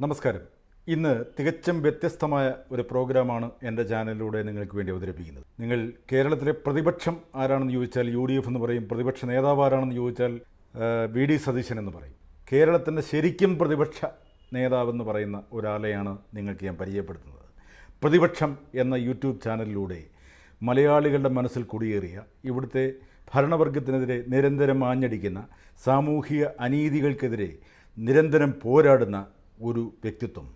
നമസ്കാരം. ഇന്ന് തികച്ചും വ്യത്യസ്തമായ ഒരു പ്രോഗ്രാമാണ് എൻ്റെ ചാനലിലൂടെ നിങ്ങൾക്ക് വേണ്ടി അവതരിപ്പിക്കുന്നത്. നിങ്ങൾ കേരളത്തിലെ പ്രതിപക്ഷം ആരാണെന്ന് ചോദിച്ചാൽ UDF എന്ന് പറയും, പ്രതിപക്ഷ നേതാവ് ആരാണെന്ന് ചോദിച്ചാൽ VD സതീശൻ എന്ന് പറയും. കേരളത്തിൻ്റെ ശരിക്കും പ്രതിപക്ഷ നേതാവെന്ന് പറയുന്ന ഒരാളെയാണ് നിങ്ങൾക്ക് ഞാൻ പരിചയപ്പെടുത്തുന്നത്. പ്രതിപക്ഷം എന്ന യൂട്യൂബ് ചാനലിലൂടെ മലയാളികളുടെ മനസ്സിൽ കുടിയേറിയ, ഇവിടുത്തെ ഭരണവർഗത്തിനെതിരെ നിരന്തരം ആഞ്ഞടിക്കുന്ന, സാമൂഹിക അനീതികൾക്കെതിരെ നിരന്തരം പോരാടുന്ന ഒരു വ്യക്തിത്വം.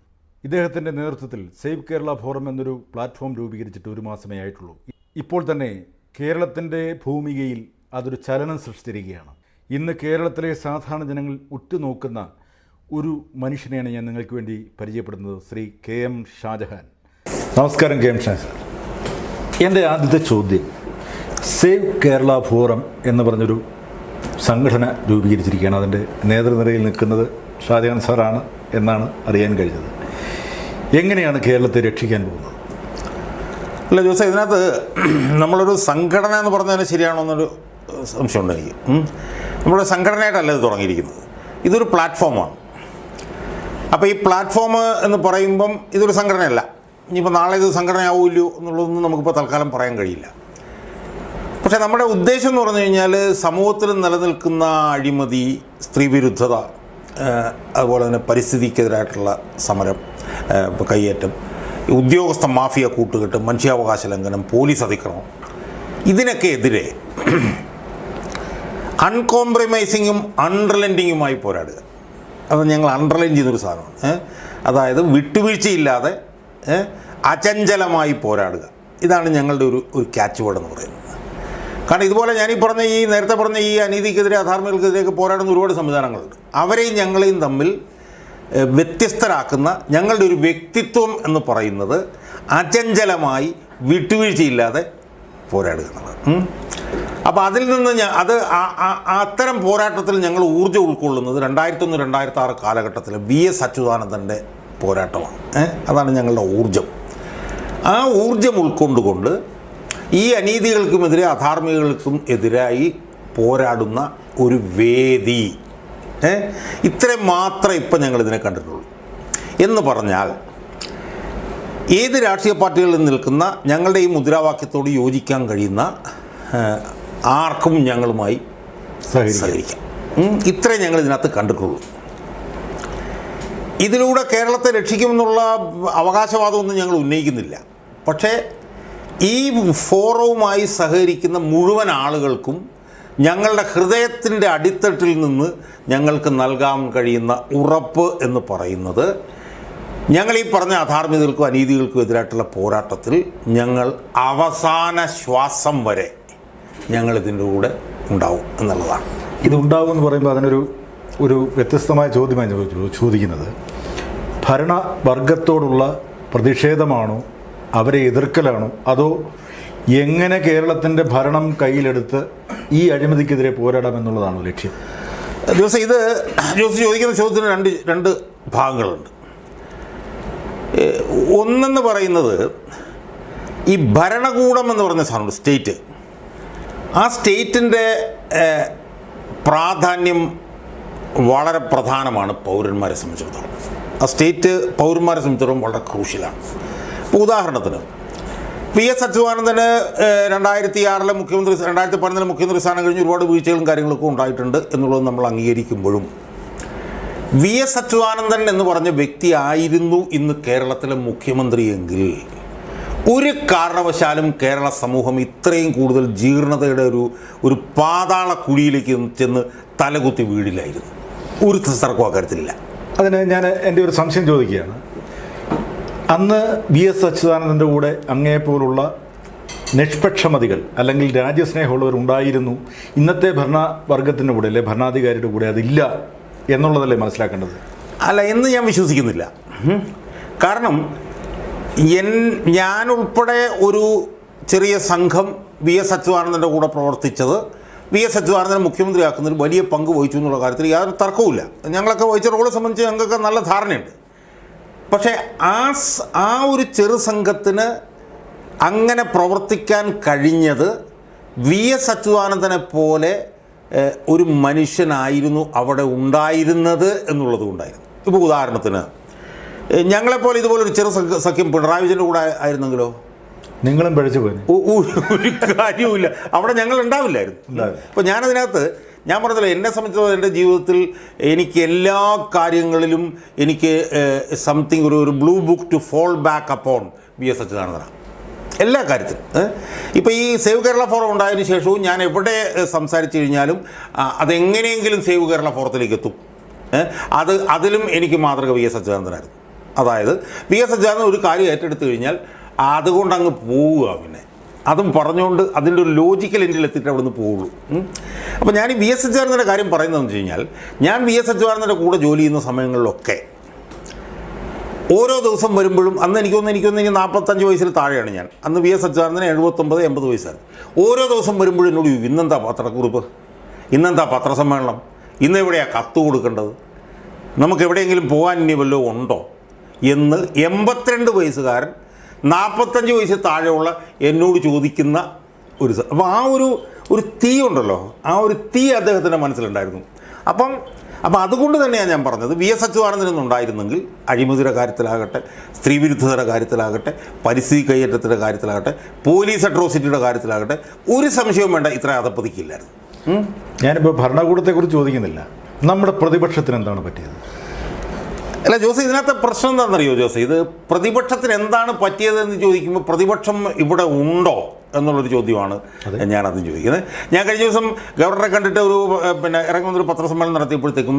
ഇദ്ദേഹത്തിൻ്റെ നേതൃത്വത്തിൽ സേവ് കേരള ഫോറം എന്നൊരു പ്ലാറ്റ്ഫോം രൂപീകരിച്ചിട്ട് ഒരു മാസമേ ആയിട്ടുള്ളൂ. ഇപ്പോൾ തന്നെ കേരളത്തിൻ്റെ ഭൂമികയിൽ അതൊരു ചലനം സൃഷ്ടിച്ചിരിക്കുകയാണ്. ഇന്ന് കേരളത്തിലെ സാധാരണ ജനങ്ങൾ ഉറ്റുനോക്കുന്ന ഒരു മനുഷ്യനെയാണ് ഞാൻ നിങ്ങൾക്ക് വേണ്ടി പരിചയപ്പെടുന്നത്, ശ്രീ KM ഷാജഹാൻ. നമസ്കാരം KM ഷാജഹാൻ. എൻ്റെ ആദ്യത്തെ ചോദ്യം, സേവ് കേരള ഫോറം എന്ന് പറഞ്ഞൊരു സംഘടന രൂപീകരിച്ചിരിക്കുകയാണ്. അതിൻ്റെ നേതൃനിരയിൽ നിൽക്കുന്നത് ഷാജഹാൻ സാറാണ് എന്നാണ് അറിയാൻ കഴിഞ്ഞത്. എങ്ങനെയാണ് കേരളത്തെ രക്ഷിക്കാൻ പോകുന്നത്? അല്ല ജോസേ, ഇതിനകത്ത് നമ്മളൊരു സംഘടന എന്ന് പറഞ്ഞാൽ ശരിയാണോ എന്നൊരു സംശയമുണ്ട് എനിക്ക്. നമ്മളൊരു സംഘടനയായിട്ടല്ല ഇത് തുടങ്ങിയിരിക്കുന്നത്, ഇതൊരു പ്ലാറ്റ്ഫോമാണ്. അപ്പോൾ ഈ പ്ലാറ്റ്ഫോം എന്ന് പറയുമ്പം ഇതൊരു സംഘടനയല്ല. ഇനിയിപ്പോൾ നാളെ ഇത് സംഘടനയാവില്ലോ എന്നുള്ളതൊന്നും നമുക്കിപ്പോൾ തൽക്കാലം പറയാൻ കഴിയില്ല. പക്ഷേ നമ്മുടെ ഉദ്ദേശം എന്ന് പറഞ്ഞു കഴിഞ്ഞാൽ സമൂഹത്തിൽ നിലനിൽക്കുന്ന അഴിമതി, സ്ത്രീവിരുദ്ധത, അതുപോലെ തന്നെ പരിസ്ഥിതിക്കെതിരായിട്ടുള്ള സമരം, കയ്യേറ്റം, ഉദ്യോഗസ്ഥ മാഫിയ കൂട്ടുകെട്ട്, മനുഷ്യാവകാശ ലംഘനം, പോലീസ് അതിക്രമം, ഇതിനൊക്കെ എതിരെ അൺകോംപ്രമൈസിങ്ങും അൺറിലൻറ്റിങ്ങുമായി പോരാടുക. അത് ഞങ്ങൾ അണ്ടർലൈൻ ചെയ്തൊരു സാധനമാണ്. അതായത് വിട്ടുവീഴ്ചയില്ലാതെ അചഞ്ചലമായി പോരാടുക. ഇതാണ് ഞങ്ങളുടെ ഒരു ക്യാച്ച് വേർഡ് എന്ന് പറയുന്നത്. കാരണം ഇതുപോലെ നേരത്തെ പറഞ്ഞ ഈ അനീതിക്കെതിരെ, അധാർമികൾക്കെതിരെയൊക്കെ പോരാടുന്ന ഒരുപാട് സംവിധാനങ്ങളുണ്ട്. അവരെയും ഞങ്ങളെയും തമ്മിൽ വ്യത്യസ്തരാക്കുന്ന ഞങ്ങളുടെ ഒരു വ്യക്തിത്വം എന്ന് പറയുന്നത് അചഞ്ചലമായി വിട്ടുവീഴ്ചയില്ലാതെ പോരാടുക എന്നുള്ളത്. അപ്പോൾ അതിൽ നിന്ന് അത്തരം പോരാട്ടത്തിൽ ഞങ്ങൾ ഊർജ്ജം ഉൾക്കൊള്ളുന്നത് 2001-2006 കാലഘട്ടത്തിൽ VS അച്യുതാനന്ദൻ്റെ പോരാട്ടമാണ്. അതാണ് ഞങ്ങളുടെ ഊർജ്ജം. ആ ഊർജ്ജം ഉൾക്കൊണ്ടുകൊണ്ട് ഈ അനീതികൾക്കുമെതിരെ, അധാർമികൾക്കും എതിരായി പോരാടുന്ന ഒരു വേദി, ഇത്രയും മാത്രമേ ഇപ്പം ഞങ്ങളിതിനെ കണ്ടിട്ടുള്ളൂ. എന്ന് പറഞ്ഞാൽ ഏത് രാഷ്ട്രീയ പാർട്ടികളിൽ നിൽക്കുന്ന ഞങ്ങളുടെ ഈ മുദ്രാവാക്യത്തോട് യോജിക്കാൻ കഴിയുന്ന ആർക്കും ഞങ്ങളുമായി സഹകരിക്കാം. ഇത്രേ ഞങ്ങൾ ഇതിനകത്ത് കണ്ടിട്ടുള്ളൂ. ഇതിലൂടെ കേരളത്തെ രക്ഷിക്കുമെന്നുള്ള അവകാശവാദമൊന്നും ഞങ്ങൾ ഉന്നയിക്കുന്നില്ല. പക്ഷേ ഈ ഫോറവുമായി സഹകരിക്കുന്ന മുഴുവൻ ആളുകൾക്കും ഞങ്ങളുടെ ഹൃദയത്തിൻ്റെ അടിത്തട്ടിൽ നിന്ന് ഞങ്ങൾക്ക് നൽകാൻ കഴിയുന്ന ഉറപ്പ് എന്ന് പറയുന്നത്, ഞങ്ങൾ ഈ പറഞ്ഞ അധാർമികൾക്കും അനീതികൾക്കും എതിരായിട്ടുള്ള പോരാട്ടത്തിൽ ഞങ്ങൾ അവസാന ശ്വാസം വരെ ഞങ്ങളിതിൻ്റെ കൂടെ ഉണ്ടാവും എന്നുള്ളതാണ്. ഇതുണ്ടാവും എന്ന് പറയുമ്പോൾ അതിനൊരു വ്യത്യസ്തമായ ചോദ്യമായി ചോദിക്കുന്നത്, ഭരണവർഗത്തോടുള്ള പ്രതിഷേധമാണോ, അവരെ എതിർക്കലാണോ, അതോ എങ്ങനെ കേരളത്തിൻ്റെ ഭരണം കയ്യിലെടുത്ത് ഈ അഴിമതിക്കെതിരെ പോരാടാമെന്നുള്ളതാണോ ലക്ഷ്യം? ജോസ് ചോദിക്കുന്ന ചോദ്യത്തിന് രണ്ട് ഭാഗങ്ങളുണ്ട്. ഒന്നെന്ന് പറയുന്നത്, ഈ ഭരണകൂടം എന്ന് പറഞ്ഞ സാധനമുണ്ട്, സ്റ്റേറ്റ്. ആ സ്റ്റേറ്റിൻ്റെ പ്രാധാന്യം വളരെ പ്രധാനമാണ് പൗരന്മാരെ സംബന്ധിച്ചിടത്തോളം. ആ സ്റ്റേറ്റ് പൗരന്മാരെ സംബന്ധിച്ചിടത്തോളം വളരെ ക്രൂഷ്യലാണ്. ഇപ്പോൾ ഉദാഹരണത്തിന് VS അച്യുതാനന്ദന് 2006 മുഖ്യമന്ത്രി, 2011 മുഖ്യമന്ത്രി സ്ഥാനം കഴിഞ്ഞ് ഒരുപാട് വീഴ്ചകളും കാര്യങ്ങളൊക്കെ ഉണ്ടായിട്ടുണ്ട് എന്നുള്ളത് നമ്മൾ അംഗീകരിക്കുമ്പോഴും VS അച്യുതാനന്ദൻ എന്ന് പറഞ്ഞ വ്യക്തി ആയിരുന്നു ഇന്ന് കേരളത്തിലെ മുഖ്യമന്ത്രിയെങ്കിൽ ഒരു കാരണവശാലും കേരള സമൂഹം ഇത്രയും കൂടുതൽ ജീർണതയുടെ ഒരു പാതാള കുഴിയിലേക്ക് ചെന്ന് തലകുത്തി വീഴില്ലായിരുന്നു. ഒരു തർക്കവും അക്കാര്യത്തിലില്ല. അതിന് ഞാൻ എൻ്റെ ഒരു സംശയം ചോദിക്കുകയാണ്. അന്ന് VS അച്യുതാനന്ദൻ്റെ കൂടെ അങ്ങേപ്പോലുള്ള നിഷ്പക്ഷമതികൾ അല്ലെങ്കിൽ രാജ്യസ്നേഹമുള്ളവർ ഉണ്ടായിരുന്നു. ഇന്നത്തെ ഭരണവർഗത്തിൻ്റെ കൂടെ, അല്ലെ ഭരണാധികാരിയുടെ കൂടെ അതില്ല എന്നുള്ളതല്ലേ മനസ്സിലാക്കേണ്ടത്? അല്ല, എന്ന് ഞാൻ വിശ്വസിക്കുന്നില്ല. കാരണം ഞാൻ ഉൾപ്പെടെ ഒരു ചെറിയ സംഘം VS അച്യുതാനന്ദൻ്റെ കൂടെ പ്രവർത്തിച്ചത് VS അച്യുതാനന്ദനെ മുഖ്യമന്ത്രിയാക്കുന്നതിൽ വലിയ പങ്ക് വഹിച്ചു എന്നുള്ള കാര്യത്തിൽ യാതൊരു തർക്കവുമില്ല. ഞങ്ങളൊക്കെ വഹിച്ച റോളെ സംബന്ധിച്ച് ഞങ്ങൾക്ക് നല്ല ധാരണയുണ്ട്. പക്ഷേ ആ ഒരു ചെറു സംഘത്തിന് അങ്ങനെ പ്രവർത്തിക്കാൻ കഴിഞ്ഞത് VS അച്യുതാനന്ദനെ പോലെ ഒരു മനുഷ്യനായിരുന്നു അവിടെ ഉണ്ടായിരുന്നത് എന്നുള്ളത് കൊണ്ടായിരുന്നു. ഇപ്പോൾ ഉദാഹരണത്തിന് ഞങ്ങളെപ്പോലെ ഇതുപോലൊരു ചെറു സഖ്യം പിണറായി വിജയൻ്റെ കൂടെ ആയിരുന്നെങ്കിലോ നിങ്ങളും പഴിച്ചു പോയി. ഒരു കാര്യവുമില്ല, അവിടെ ഞങ്ങൾ ഉണ്ടാവില്ലായിരുന്നു. അപ്പോൾ ഞാനതിനകത്ത് ഞാൻ പറഞ്ഞല്ലോ, എന്നെ സംബന്ധിച്ചിടത്തോളം എൻ്റെ ജീവിതത്തിൽ എനിക്ക് എല്ലാ കാര്യങ്ങളിലും എനിക്ക് സംതിങ് ഒരു blue book to fall back upon VS അച്യുതാനന്ദനാണ് എല്ലാ കാര്യത്തിലും. ഇപ്പോൾ ഈ സേവ് കേരള ഫോറം ഉണ്ടായതിനു ശേഷവും ഞാൻ എവിടെ സംസാരിച്ചു കഴിഞ്ഞാലും അതെങ്ങനെയെങ്കിലും സേവ് കേരള ഫോറത്തിലേക്ക് എത്തും. അതിലും എനിക്ക് മാതൃക VS അച്യുതാനന്ദനായിരുന്നു. അതായത് VS അച്യുതാനന്ദൻ ഒരു കാര്യം ഏറ്റെടുത്തു കഴിഞ്ഞാൽ അതുകൊണ്ട് അങ്ങ് പോവുക, പിന്നെ അതും പറഞ്ഞുകൊണ്ട് അതിൻ്റെ ഒരു ലോജിക്കൽ എൻഡിൽ എത്തിയിട്ട് അവിടെ നിന്ന് പോവുള്ളൂ. അപ്പോൾ ഞാൻ ഈ VS അച്യുതാനന്ദൻ്റെ കാര്യം പറയുന്നതെന്ന് വെച്ച് കഴിഞ്ഞാൽ, ഞാൻ VS അച്യുതാനന്ദൻ്റെ കൂടെ ജോലി ചെയ്യുന്ന സമയങ്ങളിലൊക്കെ ഓരോ ദിവസം വരുമ്പോഴും അന്ന് എനിക്കൊന്ന് 45 വയസ്സിൽ താഴെയാണ് ഞാൻ. അന്ന് VS അച്യുതാനന്ദന് 79-80 വയസ്സായിരുന്നു. ഓരോ ദിവസം വരുമ്പോഴും എന്നോട് ചോദിക്കും, ഇന്നെന്താ പത്രക്കുറിപ്പ്, ഇന്നെന്താ പത്രസമ്മേളനം, ഇന്നെവിടെയാണ് കത്ത് കൊടുക്കേണ്ടത്, നമുക്ക് എവിടെയെങ്കിലും പോകാൻ ഇനി വല്ലതും ഉണ്ടോ എന്ന് 82 വയസ്സുകാരൻ 45 വയസ്സിൽ താഴെയുള്ള എന്നോട് ചോദിക്കുന്ന ഒരു അപ്പോൾ ആ ഒരു തീ ഉണ്ടല്ലോ, ആ ഒരു തീ അദ്ദേഹത്തിൻ്റെ മനസ്സിലുണ്ടായിരുന്നു. അപ്പം അതുകൊണ്ട് തന്നെയാണ് ഞാൻ പറഞ്ഞത്, VS അച്യുതാനന്ദനൊന്നുണ്ടായിരുന്നെങ്കിൽ അഴിമതിയുടെ കാര്യത്തിലാകട്ടെ, സ്ത്രീവിരുദ്ധതയുടെ കാര്യത്തിലാകട്ടെ, പരിസ്ഥിതി കൈയേറ്റത്തിൻ്റെ കാര്യത്തിലാകട്ടെ, പോലീസ് അട്രോസിറ്റിയുടെ കാര്യത്തിലാകട്ടെ, ഒരു സംശയവും വേണ്ട, ഇത്ര അധപ്പതിക്കില്ലായിരുന്നു. ഞാനിപ്പോൾ ഭരണകൂടത്തെക്കുറിച്ച് ചോദിക്കുന്നില്ല, നമ്മുടെ പ്രതിപക്ഷത്തിന് എന്താണ് പറ്റിയത്? അല്ല ജോസ്, ഇതിനകത്ത് പ്രശ്നം എന്താണെന്നറിയോ ജോസ്, ഇത് പ്രതിപക്ഷത്തിന് എന്താണ് പറ്റിയതെന്ന് ചോദിക്കുമ്പോൾ പ്രതിപക്ഷം ഇവിടെ ഉണ്ടോ എന്നുള്ളൊരു ചോദ്യമാണ് ഞാനതും ചോദിക്കുന്നത്. ഞാൻ കഴിഞ്ഞ ദിവസം ഗവർണറെ കണ്ടിട്ട് ഇറങ്ങുന്നൊരു പത്രസമ്മേളനം നടത്തിയപ്പോഴത്തേക്കും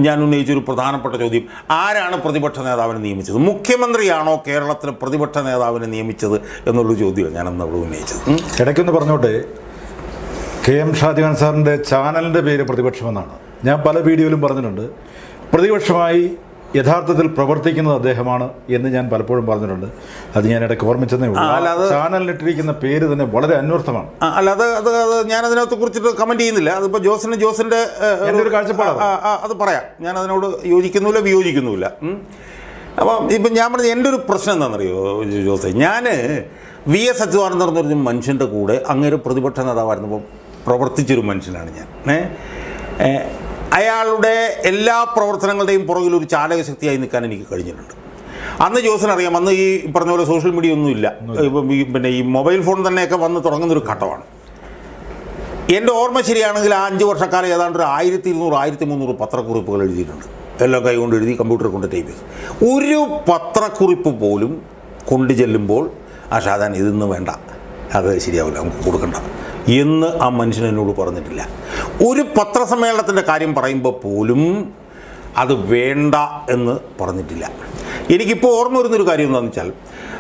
ഞാൻ ഉന്നയിച്ചൊരു പ്രധാനപ്പെട്ട ചോദ്യം, ആരാണ് പ്രതിപക്ഷ നേതാവിനെ നിയമിച്ചത്? മുഖ്യമന്ത്രിയാണോ കേരളത്തിലെ പ്രതിപക്ഷ നേതാവിനെ നിയമിച്ചത് എന്നുള്ളൊരു ചോദ്യമാണ് ഞാനന്ന് അവിടെ ഉന്നയിച്ചത്. ഇടയ്ക്കൊന്ന് പറഞ്ഞോട്ടെ, KM ഷാജഹാൻ സാറിൻ്റെ ചാനലിൻ്റെ പേര് പ്രതിപക്ഷമെന്നാണ്. ഞാൻ പല വീഡിയോയിലും പറഞ്ഞിട്ടുണ്ട്, പ്രതിപക്ഷമായി യഥാർത്ഥത്തിൽ പ്രവർത്തിക്കുന്നത് അദ്ദേഹമാണ് എന്ന് ഞാൻ പലപ്പോഴും പറഞ്ഞിട്ടുണ്ട്. അത് ഞാൻ ഇടയ്ക്ക് ഓർമ്മിച്ചതേ ഉള്ളൂ. ചാനലിലിട്ടിരിക്കുന്ന പേര് തന്നെ വളരെ അന്വർത്ഥമാണ്. അല്ലാതെ അത് ഞാനതിനകത്ത് കുറിച്ചിട്ട് കമൻറ്റ് ചെയ്യുന്നില്ല. അതിപ്പോൾ ജോസിൻ്റെ ഒരു കാഴ്ചപ്പാട് അത് പറയാം. ഞാൻ അതിനോട് യോജിക്കുന്നുമില്ല വിയോജിക്കുന്നുമില്ല. അപ്പം ഇപ്പം ഞാൻ പറഞ്ഞ എൻ്റെ ഒരു പ്രശ്നം എന്താണെന്നറിയോ ജോസെ, ഞാൻ VS അച്യുതാനന്ദൻ എന്ന് പറഞ്ഞ മനുഷ്യൻ്റെ കൂടെ അങ്ങേര് പ്രതിപക്ഷ നേതാവായിരുന്നപ്പോൾ പ്രവർത്തിച്ചൊരു മനുഷ്യനാണ് ഞാൻ. അയാളുടെ എല്ലാ പ്രവർത്തനങ്ങളുടെയും പുറകിലൊരു ചാലകശക്തിയായി നിൽക്കാൻ എനിക്ക് കഴിഞ്ഞിട്ടുണ്ട്. അന്ന് ജോസിനറിയാം, അന്ന് ഈ പറഞ്ഞ പോലെ സോഷ്യൽ മീഡിയ ഒന്നുമില്ല, പിന്നെ ഈ മൊബൈൽ ഫോൺ തന്നെയൊക്കെ വന്ന് തുടങ്ങുന്നൊരു ഘട്ടമാണ്. എൻ്റെ ഓർമ്മ ശരിയാണെങ്കിൽ ആ 5 വർഷക്കാലം ഏതാണ്ട് ഒരു 1200-1300 പത്രക്കുറിപ്പുകൾ എഴുതിയിട്ടുണ്ട്. എല്ലാം കൈകൊണ്ട് എഴുതി കമ്പ്യൂട്ടർ കൊണ്ട് ടൈപ്പ് ചെയ്തു. ഒരു പത്രക്കുറിപ്പ് പോലും കൊണ്ടു ചെല്ലുമ്പോൾ ഷാജഹാൻ ഇതൊന്നും വേണ്ട, അത് ശരിയാവില്ല, നമുക്ക് കൊടുക്കണ്ട എന്ന് ആ മനുഷ്യൻ എന്നോട് പറഞ്ഞിട്ടില്ല. ഒരു പത്രസമ്മേളനത്തിൻ്റെ കാര്യം പറയുമ്പോൾ പോലും അത് വേണ്ട എന്ന് പറഞ്ഞിട്ടില്ല. എനിക്കിപ്പോൾ ഓർമ്മ വരുന്നൊരു കാര്യം എന്താണെന്ന് വെച്ചാൽ,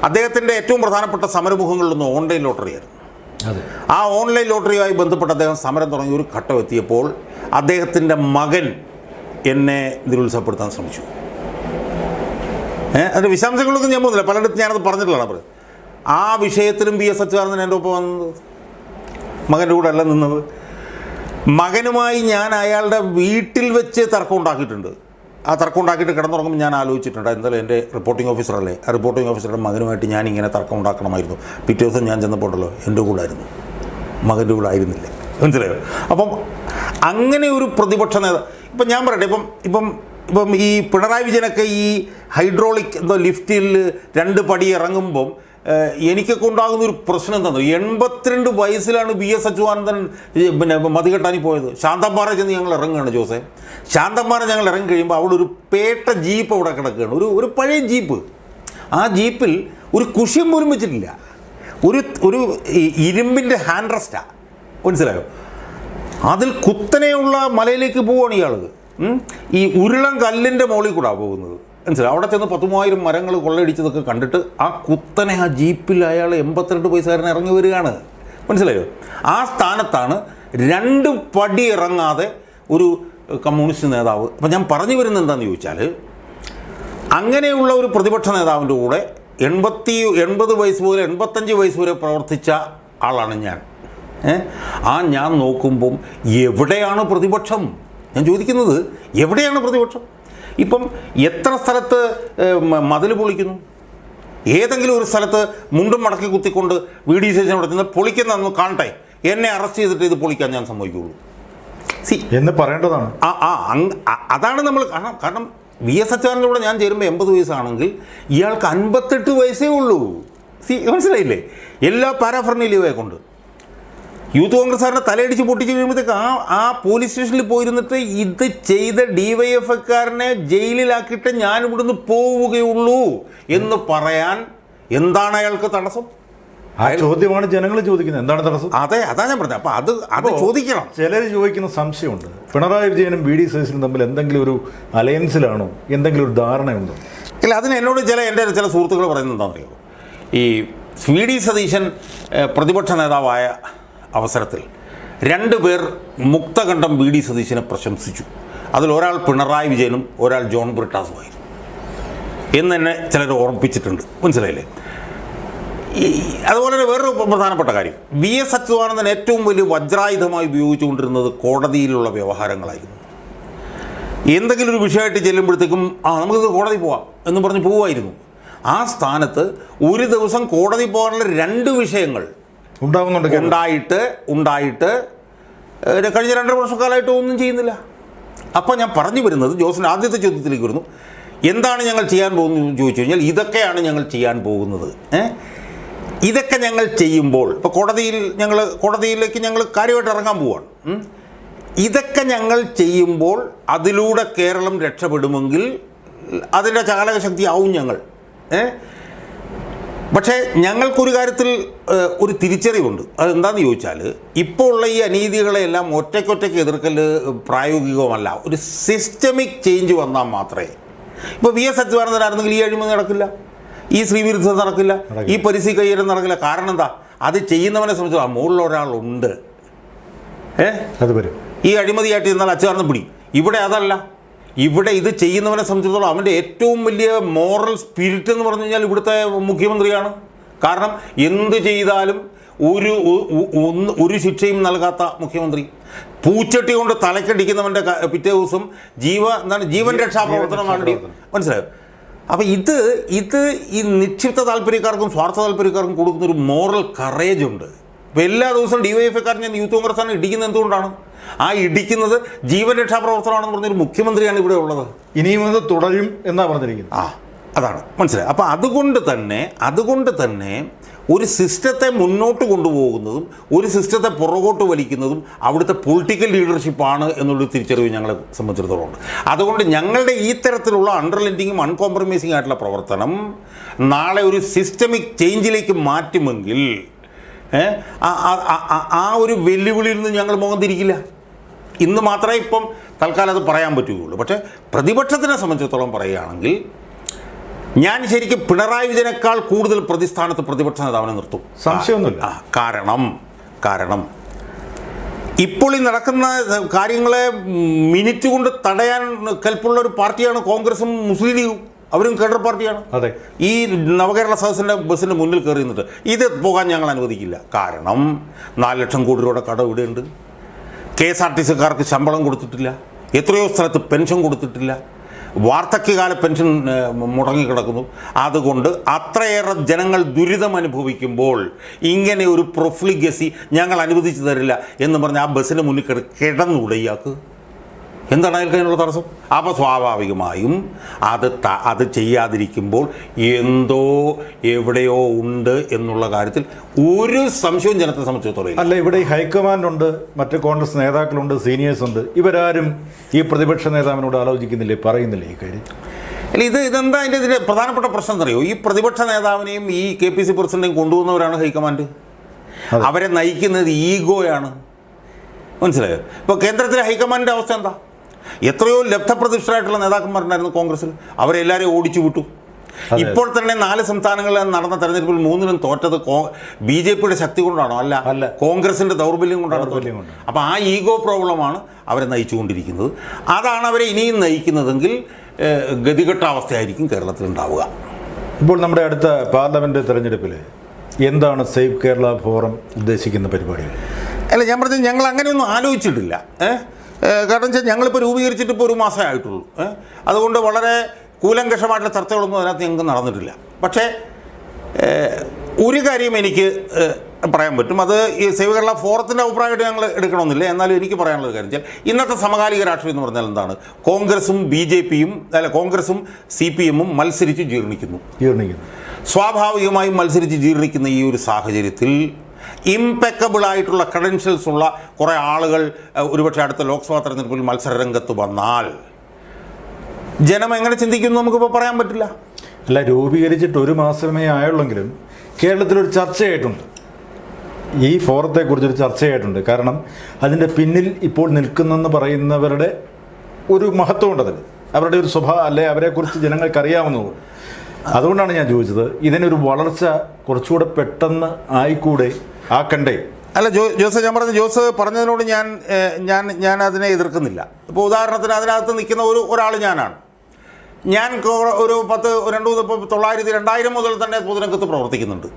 അദ്ദേഹത്തിൻ്റെ ഏറ്റവും പ്രധാനപ്പെട്ട സമരമുഖങ്ങളിലൊന്ന് ഓൺലൈൻ ലോട്ടറിയായിരുന്നു. ആ ഓൺലൈൻ ലോട്ടറിയുമായി ബന്ധപ്പെട്ട് അദ്ദേഹം സമരം തുടങ്ങി ഒരു ഘട്ടം എത്തിയപ്പോൾ അദ്ദേഹത്തിൻ്റെ മകൻ എന്നെ നിരുത്സാഹപ്പെടുത്താൻ ശ്രമിച്ചു. അതിൻ്റെ വിശദാംശങ്ങളൊന്നും ഞാൻ പോകുന്നില്ല, പലയിടത്തും ഞാനത് പറഞ്ഞിട്ടുള്ളതാണ്. ആ വിഷയത്തിലും VS അച്യുതാനന്ദൻ എൻ്റെ ഒപ്പം വന്നത്, മകൻ്റെ കൂടെ അല്ല നിന്നത്. മകനുമായി ഞാൻ അയാളുടെ വീട്ടിൽ വെച്ച് തർക്കം ഉണ്ടാക്കിയിട്ടുണ്ട്. ആ തർക്കം ഉണ്ടാക്കിയിട്ട് കിടന്നുറങ്ങുമ്പോൾ ഞാൻ ആലോചിച്ചിട്ടുണ്ട്, എന്തായാലും എൻ്റെ റിപ്പോർട്ടിംഗ് ഓഫീസറല്ലേ, ആ റിപ്പോർട്ടിംഗ് ഓഫീസറുടെ മകനുമായിട്ട് ഞാൻ ഇങ്ങനെ തർക്കം ഉണ്ടാക്കണമായിരുന്നു. പിറ്റേ ദിവസം ഞാൻ ചെന്നപ്പോഴല്ലോ എൻ്റെ കൂടെ ആയിരുന്നു, മകൻ്റെ കൂടെ ആയിരുന്നില്ല. മനസ്സിലായോ? അപ്പം അങ്ങനെ ഒരു പ്രതിപക്ഷ നേതാവ്, ഇപ്പം ഞാൻ പറയട്ടെ, ഇപ്പം ഈ പിണറായി വിജയനൊക്കെ ഈ ഹൈഡ്രോളിക് ലിഫ്റ്റിൽ 2 പടി ഇറങ്ങുമ്പം എനിക്കൊക്കെ ഉണ്ടാകുന്നൊരു പ്രശ്നം എന്താണെന്ന്, 82 വയസ്സിലാണ് VS അച്യുതാനന്ദൻ മതികെട്ടാനി പോയത്. ശാന്തമ്പാറ ചെന്ന് ഞങ്ങൾ ഇറങ്ങുകയാണ് ജോസെ. ശാന്തമ്പാറ ഞങ്ങൾ ഇറങ്ങി കഴിയുമ്പോൾ അവിടെ ഒരു പേട്ട ജീപ്പ് അവിടെ കിടക്കുകയാണ്, ഒരു പഴയ ജീപ്പ്. ആ ജീപ്പിൽ ഒരു കുഷ്യൻ പോലും വെച്ചിട്ടില്ല, ഒരു ഇരുമ്പിൻ്റെ ഹാൻഡ് റെസ്റ്റാണ്. മനസ്സിലായോ? അതിൽ കുത്തനെയുള്ള മലയിലേക്ക് പോവുകയാണ് ഇയാൾ. ഈ ഉരുളം കല്ലിൻ്റെ മുകളിൽ കൂടാണ് പോകുന്നത്. മനസ്സിലായി? അവിടെ ചെന്ന് 10,000 മരങ്ങൾ കൊള്ളയടിച്ചതൊക്കെ കണ്ടിട്ട് ആ കുത്തനെ ആ ജീപ്പിൽ അയാൾ 82 വയസ്സുകാരൻ ഇറങ്ങി വരികയാണ്. മനസ്സിലായോ? ആ സ്ഥാനത്താണ് 2 പടി ഇറങ്ങാതെ ഒരു കമ്മ്യൂണിസ്റ്റ് നേതാവ്. അപ്പം ഞാൻ പറഞ്ഞു വരുന്നത് എന്താണെന്ന് ചോദിച്ചാൽ, അങ്ങനെയുള്ള ഒരു പ്രതിപക്ഷ നേതാവിൻ്റെ കൂടെ 80 വയസ്സ് മുതൽ 85 വയസ്സ് വരെ പ്രവർത്തിച്ച ആളാണ് ഞാൻ. ഞാൻ നോക്കുമ്പം എവിടെയാണ് പ്രതിപക്ഷം? ഞാൻ ചോദിക്കുന്നത്, എവിടെയാണ് പ്രതിപക്ഷം? ഇപ്പം എത്ര സ്ഥലത്ത് മതിൽ പൊളിക്കുന്നു? ഏതെങ്കിലും ഒരു സ്ഥലത്ത് മുണ്ടും മടക്കി കുത്തിക്കൊണ്ട് VD സ്റ്റേഷൻ നടത്തുന്നത് പൊളിക്കുന്നതെന്ന് കാണട്ടെ, എന്നെ അറസ്റ്റ് ചെയ്തിട്ട് ഇത് പൊളിക്കാൻ ഞാൻ സമ്മതിക്കുകയുള്ളൂ. എന്ന് പറയേണ്ടതാണ്. അതാണ് നമ്മൾ കാരണം VS അച്യുതാനന്ദൻ്റെ കൂടെ ഞാൻ ചേരുമ്പോൾ 80 വയസ്സാണെങ്കിൽ ഇയാൾക്ക് 58 വയസ്സേ ഉള്ളൂ. മനസ്സിലായില്ലേ? എല്ലാ പാരാഫർണീലിയയെ കൊണ്ട് യൂത്ത് കോൺഗ്രസ്സുകാരനെ തലയടിച്ച് പൊട്ടിച്ച് കഴിയുമ്പോഴത്തേക്ക് ആ പോലീസ് സ്റ്റേഷനിൽ പോയിരുന്നിട്ട് ഇത് ചെയ്ത DYFIക്കാരനെ ജയിലിലാക്കിയിട്ട് ഞാൻ ഇവിടുന്ന് പോവുകയുള്ളൂ എന്ന് പറയാൻ എന്താണ് അയാൾക്ക് തടസ്സം? ആ ചോദ്യമാണ് ജനങ്ങൾ ചോദിക്കുന്നത്, എന്താണ് തടസ്സം? അതെ, അതാണ് ഞാൻ പറഞ്ഞത്. അപ്പോൾ അത് ചോദിക്കണം. ചിലർ ചോദിക്കുന്ന സംശയമുണ്ട്, പിണറായി വിജയനും VD സതീശനും തമ്മിൽ എന്തെങ്കിലും ഒരു അലയൻസിലാണോ, എന്തെങ്കിലും ഒരു ധാരണയുണ്ടോ? ഇല്ല, അതിന് എന്നോട് എൻ്റെ ചില സുഹൃത്തുക്കൾ പറയുന്നത് എന്താണെന്നറിയോ, ഈ VD സതീശൻ പ്രതിപക്ഷ നേതാവായ അവസരത്തിൽ 2 പേർ മുക്തകണ്ഠം VD സതീശനെ പ്രശംസിച്ചു. അതിലൊരാൾ പിണറായി വിജയനും ഒരാൾ ജോൺ ബ്രിട്ടാസുമായിരുന്നു എന്ന് തന്നെ ചിലർ ഓർമ്മിപ്പിച്ചിട്ടുണ്ട്. മനസ്സിലായില്ലേ? അതുപോലെ തന്നെ വേറൊരു പ്രധാനപ്പെട്ട കാര്യം, VS അച്യുതാനന്ദൻ ഏറ്റവും വലിയ വജ്രായുധമായി ഉപയോഗിച്ചുകൊണ്ടിരുന്നത് കോടതിയിലുള്ള വ്യവഹാരങ്ങളായിരുന്നു. എന്തെങ്കിലും ഒരു വിഷയമായിട്ട് ചെല്ലുമ്പോഴത്തേക്കും നമുക്കിത് കോടതി പോവാം എന്ന് പറഞ്ഞ് പോവുമായിരുന്നു. ആ സ്ഥാനത്ത് ഒരു ദിവസം കോടതി പോകാനുള്ള 2 വിഷയങ്ങൾ ഉണ്ടായിട്ട് കഴിഞ്ഞ 2.5 വർഷക്കാലമായിട്ട് ഒന്നും ചെയ്യുന്നില്ല. അപ്പോൾ ഞാൻ പറഞ്ഞു വരുന്നത്, ജോസിൻ്റെ ആദ്യത്തെ ചോദ്യത്തിലേക്ക് വരുന്നു, എന്താണ് ഞങ്ങൾ ചെയ്യാൻ പോകുന്നത് ചോദിച്ചു കഴിഞ്ഞാൽ ഇതൊക്കെയാണ് ഞങ്ങൾ ചെയ്യാൻ പോകുന്നത്. ഇതൊക്കെ ഞങ്ങൾ ചെയ്യുമ്പോൾ ഇപ്പോൾ കോടതിയിലേക്ക് ഞങ്ങൾ കാര്യമായിട്ട് ഇറങ്ങാൻ പോവുകയാണ്. ഇതൊക്കെ ഞങ്ങൾ ചെയ്യുമ്പോൾ അതിലൂടെ കേരളം രക്ഷപ്പെടുമെങ്കിൽ അതിൻ്റെ ചാലകശക്തി ആവും ഞങ്ങൾ. പക്ഷേ ഞങ്ങൾക്കൊരു കാര്യത്തിൽ ഒരു തിരിച്ചറിവുണ്ട്. അതെന്താണെന്ന് ചോദിച്ചാൽ, ഇപ്പോൾ ഉള്ള ഈ അനീതികളെല്ലാം ഒറ്റയ്ക്കൊറ്റയ്ക്ക് എതിർക്കൽ പ്രായോഗികമല്ല. ഒരു സിസ്റ്റമിക് ചേഞ്ച് വന്നാൽ മാത്രമേ, ഇപ്പോൾ VS അച്യുതാനന്ദനായിരുന്നെങ്കിൽ ഈ അഴിമതി നടക്കില്ല, ഈ ശ്രീവിരുദ്ധം നടക്കില്ല, ഈ പരിസ്ഥിതി കൈകാര്യം നടക്കില്ല. കാരണം എന്താ? അത് ചെയ്യുന്നവനെ സംബന്ധിച്ച് മുകളിൽ ഒരാളുണ്ട്. അത് വരും. ഈ അഴിമതിയായിട്ട് ചെന്നാൽ അച്യുതാനന്ദൻ പിടി. ഇവിടെ അതല്ല. ഇവിടെ ഇത് ചെയ്യുന്നവനെ സംബന്ധിച്ചിടത്തോളം അവൻ്റെ ഏറ്റവും വലിയ മോറൽ സ്പിരിറ്റ് എന്ന് പറഞ്ഞു കഴിഞ്ഞാൽ ഇവിടുത്തെ മുഖ്യമന്ത്രിയാണ്. കാരണം എന്ത് ചെയ്താലും ഒരു ശിക്ഷയും നൽകാത്ത മുഖ്യമന്ത്രി. പൂച്ചട്ടി കൊണ്ട് തലക്കടിക്കുന്നവൻ്റെ പിറ്റേ ദിവസം ജീവൻ രക്ഷാപ്രവർത്തനം നടത്തി. മനസ്സിലായോ? അപ്പോൾ ഇത് ഈ നിക്ഷിപ്ത താല്പര്യക്കാർക്കും സ്വാർത്ഥ താല്പര്യക്കാർക്കും കൊടുക്കുന്നൊരു മോറൽ കറേജ് ഉണ്ട്. ഇപ്പോൾ എല്ലാ ദിവസവും DYFIക്കാരൻ ഞാൻ യൂത്ത് കോൺഗ്രസ്സാണ് ഇടിക്കുന്നത്. എന്തുകൊണ്ടാണ്? ആ ഇടിക്കുന്നത് ജീവൻ രക്ഷാപ്രവർത്തനമാണെന്ന് പറഞ്ഞൊരു മുഖ്യമന്ത്രിയാണ് ഇവിടെ ഉള്ളത്. ഇനിയും അത് തുടരും എന്നാണ് പറഞ്ഞിരിക്കുന്നത്. അതാണ് മനസ്സിലായി. അപ്പോൾ അതുകൊണ്ട് തന്നെ ഒരു സിസ്റ്റത്തെ മുന്നോട്ട് കൊണ്ടുപോകുന്നതും ഒരു സിസ്റ്റത്തെ പുറകോട്ട് വലിക്കുന്നതും അവിടുത്തെ പൊളിറ്റിക്കൽ ലീഡർഷിപ്പാണ് എന്നുള്ളൊരു തിരിച്ചറിവ് ഞങ്ങളെ സംബന്ധിച്ചിടത്തോളം ഉണ്ട്. അതുകൊണ്ട് ഞങ്ങളുടെ ഈ തരത്തിലുള്ള അണ്ടർലെൻഡിങ്ങും അൺകോംപ്രമൈസിംഗ് ആയിട്ടുള്ള പ്രവർത്തനം നാളെ ഒരു സിസ്റ്റമിക് ചേഞ്ചിലേക്ക് മാറ്റുമെങ്കിൽ ആ ഒരു വെല്ലുവിളിയിൽ നിന്ന് ഞങ്ങൾ മുഖം തിരിക്കില്ല. ഇന്ന് മാത്രമേ ഇപ്പം തൽക്കാലം അത് പറയാൻ പറ്റുകയുള്ളൂ. പക്ഷേ പ്രതിപക്ഷത്തിനെ സംബന്ധിച്ചിടത്തോളം പറയുകയാണെങ്കിൽ ഞാൻ ശരിക്കും പിണറായി വിജയനേക്കാൾ കൂടുതൽ പ്രതിസ്ഥാനത്ത് പ്രതിപക്ഷ നേതാവിനെ നിർത്തും. സംശയമൊന്നുമില്ല. കാരണം ഇപ്പോൾ ഈ നടക്കുന്ന കാര്യങ്ങളെ മിനിറ്റ് കൊണ്ട് തടയാൻ കെൽപ്പുള്ള ഒരു പാർട്ടിയാണ് കോൺഗ്രസും മുസ്ലിം ലീഗും. അവരും കേഡർ പാർട്ടിയാണ്. അതെ. ഈ നവകേരള സദസ്സിൻ്റെ ബസ്സിൻ്റെ മുന്നിൽ കയറി നിന്നിട്ട് ഇത് പോകാൻ ഞങ്ങൾ അനുവദിക്കില്ല. കാരണം 4 ലക്ഷം കോടി രൂപയുടെ കടം ഇവിടെയുണ്ട്. KSRTCക്കാർക്ക് ശമ്പളം കൊടുത്തിട്ടില്ല. എത്രയോ സ്ഥലത്ത് പെൻഷൻ കൊടുത്തിട്ടില്ല. വാർദ്ധക്യകാല പെൻഷൻ മുടങ്ങിക്കിടക്കുന്നു. അതുകൊണ്ട് അത്രയേറെ ജനങ്ങൾ ദുരിതം അനുഭവിക്കുമ്പോൾ ഇങ്ങനെ ഒരു പ്രൊഫ്ലിഗസി ഞങ്ങൾ അനുവദിച്ചു തരില്ല എന്ന് പറഞ്ഞ് ആ ബസ്സിന് മുന്നിൽ കിടന്നുടയാക്ക്. എന്താണ് അയാൾക്ക് അതിനുള്ള തടസ്സം? അപ്പോൾ സ്വാഭാവികമായും അത് ചെയ്യാതിരിക്കുമ്പോൾ എന്തോ എവിടെയോ ഉണ്ട് എന്നുള്ള കാര്യത്തിൽ ഒരു സംശയവും ജനത്തെ സംബന്ധിച്ചിടത്തോളം അല്ല. ഇവിടെ ഈ ഹൈക്കമാൻഡ് ഉണ്ട്, മറ്റ് കോൺഗ്രസ് നേതാക്കളുണ്ട്, സീനിയേഴ്സ് ഉണ്ട്. ഇവരാരും ഈ പ്രതിപക്ഷ നേതാവിനോട് ആലോചിക്കുന്നില്ലേ, പറയുന്നില്ലേ ഈ കാര്യം? അല്ല, ഇതെന്താ ഇതിൻ്റെ പ്രധാനപ്പെട്ട പ്രശ്നം എന്നറിയോ? ഈ പ്രതിപക്ഷ നേതാവിനെയും ഈ KPC പ്രസിഡന്റിനെയും കൊണ്ടുപോകുന്നവരാണ് ഹൈക്കമാൻഡ്. അവരെ നയിക്കുന്നത് ഈഗോയാണ്. മനസ്സിലായോ? ഇപ്പോൾ കേന്ദ്രത്തിലെ ഹൈക്കമാൻഡിൻ്റെ അവസ്ഥ എന്താ? എത്രയോ ലബ്ധപ്രതിഷ്ഠരായിട്ടുള്ള നേതാക്കന്മാരുണ്ടായിരുന്നു കോൺഗ്രസ്സിൽ. അവരെല്ലാവരെയും ഓടിച്ചു വിട്ടു. ഇപ്പോൾ തന്നെ 4 സംസ്ഥാനങ്ങളിൽ നടന്ന തെരഞ്ഞെടുപ്പിൽ 3നും തോറ്റത് BJPയുടെ ശക്തി കൊണ്ടാണോ? അല്ല, കോൺഗ്രസിൻ്റെ ദൗർബല്യം കൊണ്ടാണ്. അപ്പോൾ ആ ഈഗോ പ്രോബ്ലമാണ് അവരെ നയിച്ചുകൊണ്ടിരിക്കുന്നത്. അതാണ് അവരെ ഇനിയും നയിക്കുന്നതെങ്കിൽ ഗതികെട്ട അവസ്ഥയായിരിക്കും കേരളത്തിൽ ഉണ്ടാവുക. ഇപ്പോൾ നമ്മുടെ അടുത്ത പാർലമെൻറ്റ് തെരഞ്ഞെടുപ്പിൽ എന്താണ് സേവ് കേരള ഫോറം ഉദ്ദേശിക്കുന്ന പരിപാടികൾ? അല്ല, ഞാൻ പറഞ്ഞത് ഞങ്ങൾ അങ്ങനെയൊന്നും ആലോചിച്ചിട്ടില്ല. കാരണം വെച്ചാൽ ഞങ്ങളിപ്പോൾ രൂപീകരിച്ചിട്ട് ഇപ്പോൾ 1 മാസമേ ആയിട്ടുള്ളൂ. അതുകൊണ്ട് വളരെ കൂലങ്കഷമായിട്ടുള്ള ചർച്ചകളൊന്നും അതിനകത്ത് ഞങ്ങൾക്ക് നടന്നിട്ടില്ല. പക്ഷേ ഒരു കാര്യം എനിക്ക് പറയാൻ പറ്റും. അത് ഈ സേവ് കേരള ഫോറത്തിൻ്റെ അഭിപ്രായമായിട്ട് ഞങ്ങൾ എടുക്കണമെന്നില്ല. എന്നാലും എനിക്ക് പറയാനുള്ളൊരു കാര്യം വെച്ചാൽ ഇന്നത്തെ സമകാലിക രാഷ്ട്രീയം എന്ന് പറഞ്ഞാൽ എന്താണ്? കോൺഗ്രസും BJPയും കോൺഗ്രസും CPMും മത്സരിച്ച് ജീർണിക്കുന്നു. സ്വാഭാവികമായും മത്സരിച്ച് ജീർണിക്കുന്ന ഈ ഒരു സാഹചര്യത്തിൽ ഇംപെക്കബിളായിട്ടുള്ള ക്രെഡൻഷ്യൽസ് ഉള്ള കുറേ ആളുകൾ ഒരുപക്ഷെ അടുത്ത ലോക്സഭാ തെരഞ്ഞെടുപ്പിൽ മത്സരരംഗത്ത് വന്നാൽ ജനം എങ്ങനെ ചിന്തിക്കുന്നു നമുക്കിപ്പോൾ പറയാൻ പറ്റില്ല. അല്ല, രൂപീകരിച്ചിട്ട് 1 മാസമേ ആയുള്ളെങ്കിലും കേരളത്തിലൊരു ചർച്ചയായിട്ടുണ്ട്. ഈ ഫോറത്തെക്കുറിച്ചൊരു ചർച്ചയായിട്ടുണ്ട്. കാരണം അതിൻ്റെ പിന്നിൽ ഇപ്പോൾ നിൽക്കുന്നെന്ന് പറയുന്നവരുടെ ഒരു മഹത്വമുണ്ടതിൽ, അവരുടെ ഒരു സ്വഭാവം അല്ലെ അവരെക്കുറിച്ച് ജനങ്ങൾക്കറിയാവുന്നതുകൊണ്ട്. അതുകൊണ്ടാണ് ഞാൻ ചോദിച്ചത്, ഇതിനൊരു വളർച്ച കുറച്ചുകൂടെ പെട്ടെന്ന് ആയിക്കൂടെ, ആക്കണ്ടേ? അല്ല ജോസ് പറഞ്ഞതിനോട് ഞാൻ അതിനെ എതിർക്കുന്നില്ല. ഇപ്പോൾ ഉദാഹരണത്തിന് അതിനകത്ത് നിൽക്കുന്ന ഒരാൾ ഞാനാണ്. ഞാൻ ഒരു 2000 മുതൽ തന്നെ പൊതുരംഗത്ത് പ്രവർത്തിക്കുന്നുണ്ട്.